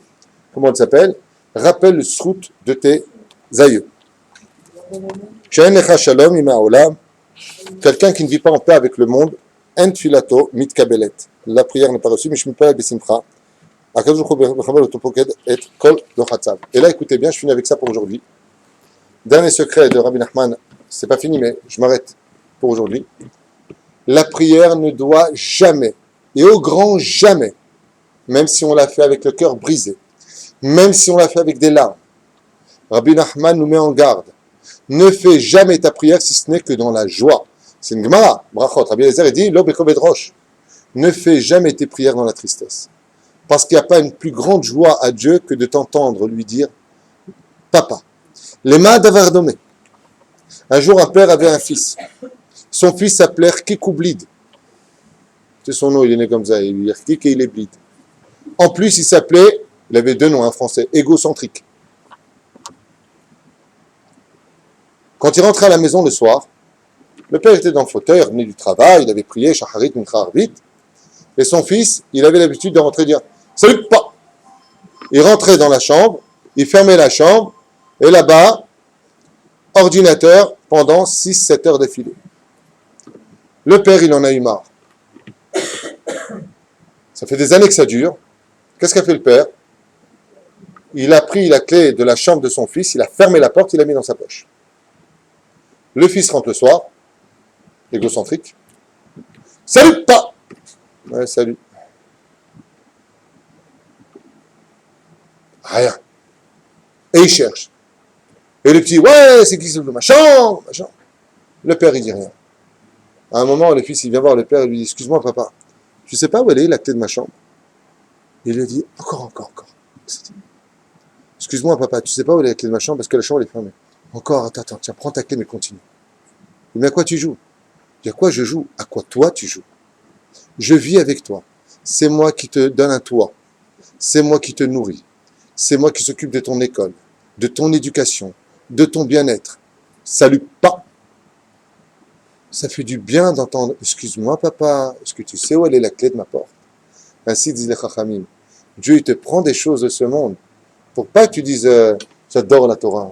comment elle s'appelle, rappelle le zchut de tes aïeux. Quelqu'un qui ne vit pas en paix avec le monde, en tfilato mitkabelet. La prière n'est pas reçue, mais je me parle de simcha. Et là, écoutez bien, je finis avec ça pour aujourd'hui. Dernier secret de Rabbi Nachman, c'est pas fini, mais je m'arrête pour aujourd'hui. La prière ne doit jamais, et au grand jamais, même si on l'a fait avec le cœur brisé, même si on l'a fait avec des larmes, Rabbi Nachman nous met en garde. Ne fais jamais ta prière si ce n'est que dans la joie. C'est une Gemara, brachot. Rabbi Eliezer dit, lo bekobed rosh. Ne fais jamais tes prières dans la tristesse. Parce qu'il n'y a pas une plus grande joie à Dieu que de t'entendre lui dire papa. Lema davar domé. Un jour, un père avait un fils. Son fils s'appelait Kikoublid. C'est son nom, il est né comme ça. Il est Kik et il est Blid. En plus, il avait deux noms, un français, égocentrique. Quand il rentrait à la maison le soir, le père était dans le fauteuil, il revenait du travail, il avait prié, Shacharit, Mincha, Arvit. Et son fils, il avait l'habitude de rentrer et dire « Salut, papa !» Il rentrait dans la chambre, il fermait la chambre, et là-bas, ordinateur pendant 6-7 heures d'affilée. Le père, il en a eu marre. Ça fait des années que ça dure. Qu'est-ce qu'a fait le père? Il a pris la clé de la chambre de son fils, il a fermé la porte, il l'a mis dans sa poche. Le fils rentre le soir, égocentrique. « Salut, papa !» Ouais, salut. Rien. Et il cherche. Et le petit, ouais, c'est qui c'est ma chambre, machin. Le père, il dit rien. À un moment, le fils, il vient voir le père et lui dit, excuse-moi, papa, tu sais pas où elle est, la clé de ma chambre? Il lui dit, encore. Excuse-moi, papa, tu sais pas où est la clé de ma chambre parce que la chambre est fermée. Encore, attends, tiens, prends ta clé, mais continue. Il dit, mais à quoi tu joues? Il dit, à quoi je joue? À quoi toi tu joues? Je vis avec toi. C'est moi qui te donne un toit. C'est moi qui te nourris. C'est moi qui s'occupe de ton école, de ton éducation, de ton bien-être. Salut, pas. Ça fait du bien d'entendre, excuse-moi, papa, est-ce que tu sais où elle est la clé de ma porte? Ainsi disent les Chachamim. Dieu, il te prend des choses de ce monde pour pas que tu dises, j'adore la Torah.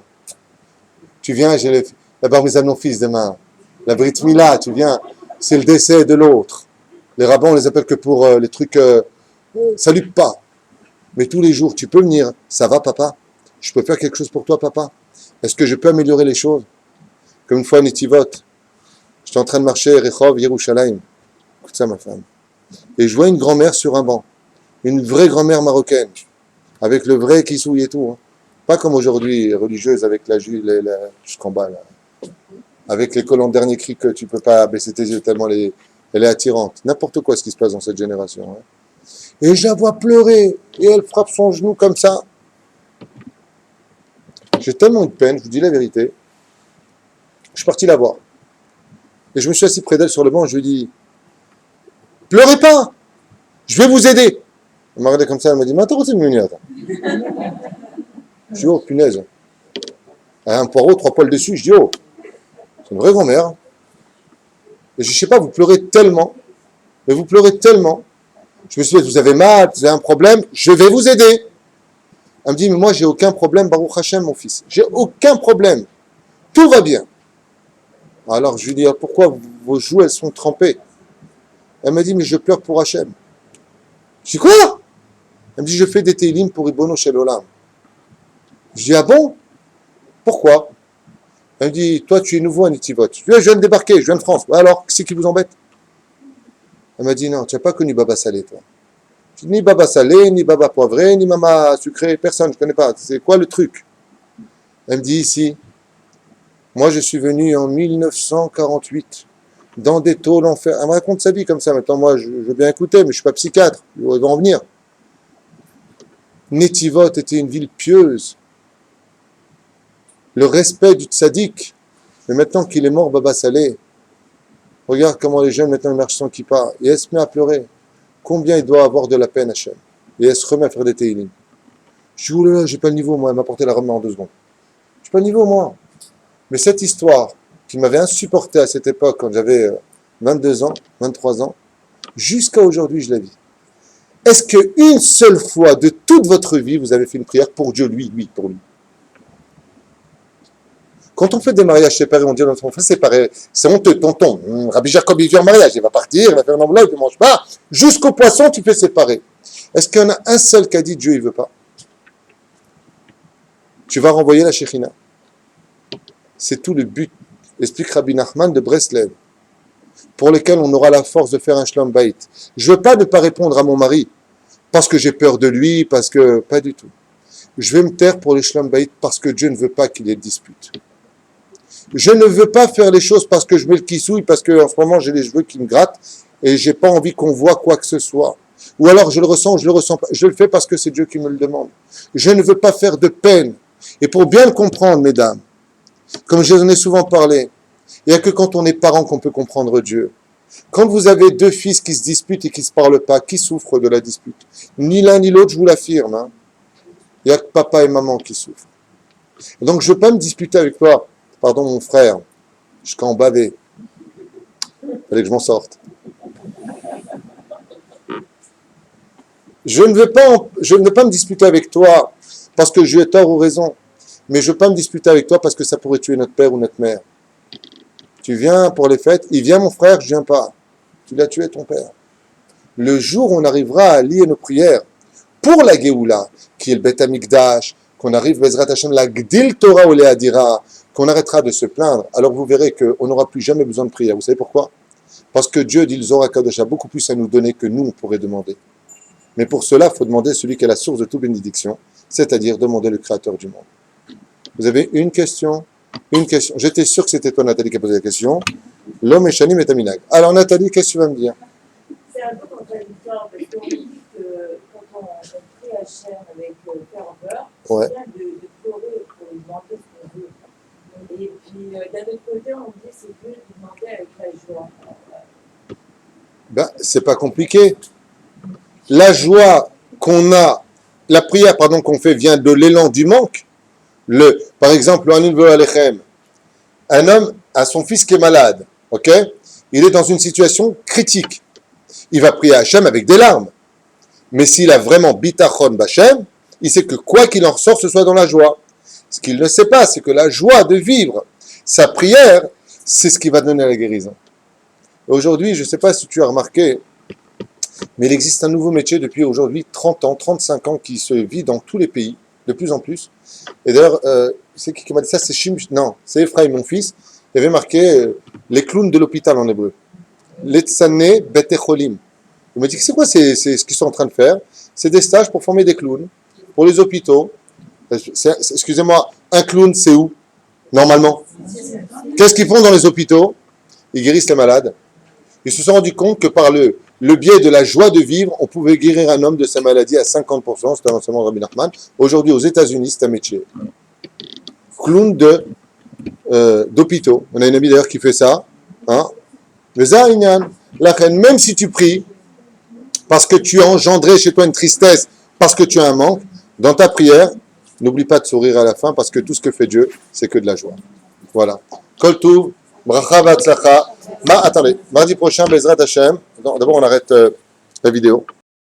Tu viens, j'ai la bar mitzvah de mon fils demain. La Brit Mila, tu viens, c'est le décès de l'autre. Les rabbins, on les appelle que pour les trucs, salut pas. Mais tous les jours, tu peux venir, ça va papa? Je peux faire quelque chose pour toi papa? Est-ce que je peux améliorer les choses? Comme une fois à Netivot, j'étais en train de marcher, Rechov, Yerushalayim. Écoute ça ma femme. Et je vois une grand-mère sur un banc. Une vraie grand-mère marocaine. Avec le vrai kissouille et tout. Hein. Pas comme aujourd'hui, religieuse avec la jupe, jusqu'en bas là. Avec les collants de dernier cri que tu peux pas baisser tes yeux tellement elle est attirante. N'importe quoi ce qui se passe dans cette génération. Hein. Et je la vois pleurer. Et elle frappe son genou comme ça. J'ai tellement de peine, je vous dis la vérité. Je suis parti la voir. Et je me suis assis près d'elle sur le banc et je lui ai dit, pleurez pas, je vais vous aider. Elle m'a regardé comme ça, elle m'a dit, mais attends, c'est une attends. Je dis, oh, punaise. Elle a un poireau, 3 poils dessus, je dis, oh, c'est une vraie grand-mère. Et je sais pas, vous pleurez tellement, mais vous pleurez tellement. Je me suis dit, vous avez mal, vous avez un problème, je vais vous aider. Elle me dit, mais moi, j'ai aucun problème, Baruch Hashem, mon fils. J'ai aucun problème. Tout va bien. Alors, je lui dis, pourquoi vos joues, elles sont trempées? Elle m'a dit, mais je pleure pour Hachem. Je dis, quoi? Elle me dit, je fais des télim pour Ribono Shel Olam. Je dis, ah bon? Pourquoi? Elle me dit, toi, tu es nouveau à Netivot. Je dis, je viens de débarquer, je viens de France. Alors, c'est qui vous embête? Elle m'a dit, non, tu n'as pas connu Baba Salé, toi. Je dis, ni Baba Salé, ni Baba Poivré, ni Maman Sucré, personne, je ne connais pas. C'est quoi le truc? Elle me dit, ici, moi, je suis venu en 1948, dans des tôles en fer. Elle me raconte sa vie comme ça. Maintenant, moi, je veux bien écouter, mais je ne suis pas psychiatre. Il va en venir. Netivot était une ville pieuse. Le respect du tzaddik. Mais maintenant qu'il est mort, Baba Salé, regarde comment les jeunes maintenant marchent sans kippa. Et elle se met à pleurer. Combien il doit avoir de la peine, Hachem. Et elle se remet à faire des télim. Je dis, oh là là, j'ai pas le niveau, moi. Elle m'a porté la remet en 2 secondes. J'ai pas le niveau, moi. Mais cette histoire qui m'avait insupporté à cette époque, quand j'avais 22 ans, 23 ans, jusqu'à aujourd'hui, je la vis. Est-ce qu'une seule fois de toute votre vie, vous avez fait une prière pour Dieu, lui, pour lui? Quand on fait des mariages séparés, on dit à notre enfant, séparé, c'est honteux, tonton. Rabbi Jacob, il vit en mariage, il va partir, il va faire un enveloppe, il ne mange pas. Jusqu'au poisson, tu fais séparer. Est-ce qu'il y en a un seul qui a dit Dieu, il ne veut pas? Tu vas renvoyer la Shekhinah. C'est tout le but, explique Rabbi Nachman de Breslev, pour lequel on aura la force de faire un shlom bayit. Je ne veux pas ne pas répondre à mon mari parce que j'ai peur de lui, parce que... Pas du tout. Je vais me taire pour les shlom bayit parce que Dieu ne veut pas qu'il y ait de dispute. Je ne veux pas faire les choses parce que je mets le kissouille, parce qu'en ce moment j'ai les cheveux qui me grattent et j'ai pas envie qu'on voit quoi que ce soit. Ou alors je le ressens, je le ressens pas. Je le fais parce que c'est Dieu qui me le demande. Je ne veux pas faire de peine. Et pour bien le comprendre, mesdames, comme je vous en ai souvent parlé, il n'y a que quand on est parent qu'on peut comprendre Dieu. Quand vous avez deux fils qui se disputent et qui ne se parlent pas, qui souffre de la dispute? Ni l'un ni l'autre, je vous l'affirme. Hein. Il n'y a que papa et maman qui souffrent. Donc je ne veux pas me disputer avec toi, pardon mon frère, jusqu'à en baver. Il fallait que je m'en sorte. Je ne veux pas me disputer avec toi parce que j'ai tort ou raison, mais je ne veux pas me disputer avec toi parce que ça pourrait tuer notre père ou notre mère. Tu viens pour les fêtes, il vient mon frère, je ne viens pas. Tu l'as tué ton père. Le jour où on arrivera à lier nos prières pour la Géoula, qui est le Beth Amikdash, qu'on arrive, Bezrat Hashem, la Gdil Torah ou Adira, qu'on arrêtera de se plaindre, alors vous verrez qu'on n'aura plus jamais besoin de prière. Vous savez pourquoi? Parce que Dieu, dit le Zohar Kadosh, a beaucoup plus à nous donner que nous, on pourrait demander. Mais pour cela, il faut demander celui qui est la source de toute bénédiction, c'est-à-dire demander le Créateur du monde. Vous avez une question? Une question. J'étais sûr que c'était toi, Nathalie, qui a posé la question. L'homme est Shanim et Taminag. Alors, Nathalie, qu'est-ce que tu vas me dire? C'est un peu contradictoire parce qu'on dit que quand on prie Hachem avec ferveur, Ouais. c'est bien de pleurer pour lui demander ce qu'on veut. Et puis, d'un autre côté, on dit que c'est mieux de demander avec la joie. Ben, c'est pas compliqué. La joie qu'on a, la prière, pardon, qu'on fait vient de l'élan du manque. Par exemple, un homme a son fils qui est malade, ok? Il est dans une situation critique. Il va prier à Hachem avec des larmes. Mais s'il a vraiment bitachon b'Hachem, il sait que quoi qu'il en ressort, ce soit dans la joie. Ce qu'il ne sait pas, c'est que la joie de vivre sa prière, c'est ce qui va donner la guérison. Aujourd'hui, je ne sais pas si tu as remarqué, mais il existe un nouveau métier depuis aujourd'hui 30 ans, 35 ans, qui se vit dans tous les pays, de plus en plus. Et d'ailleurs, c'est qui m'a dit ça? C'est c'est Ephraim, mon fils. Il avait marqué les clowns de l'hôpital en hébreu. Letzane betecholim. Il m'a dit, c'est quoi c'est ce qu'ils sont en train de faire? C'est des stages pour former des clowns, pour les hôpitaux. Excusez-moi, un clown, c'est où, normalement? Qu'est-ce qu'ils font dans les hôpitaux? Ils guérissent les malades. Ils se sont rendus compte que par le biais de la joie de vivre, on pouvait guérir un homme de sa maladie à 50%. C'était un enseignement de Rabbi Nachman. Aujourd'hui, aux États-Unis, c'est un métier. Clown d'hôpitaux. On a une amie d'ailleurs qui fait ça. Hein? Mais ça, la reine, même si tu pries, parce que tu as engendré chez toi une tristesse, parce que tu as un manque, dans ta prière, n'oublie pas de sourire à la fin, parce que tout ce que fait Dieu, c'est que de la joie. Voilà. Kol Tuv, bracha v'atzlacha. Attendez, mardi prochain, Bezrat Hashem. D'abord, on arrête la vidéo.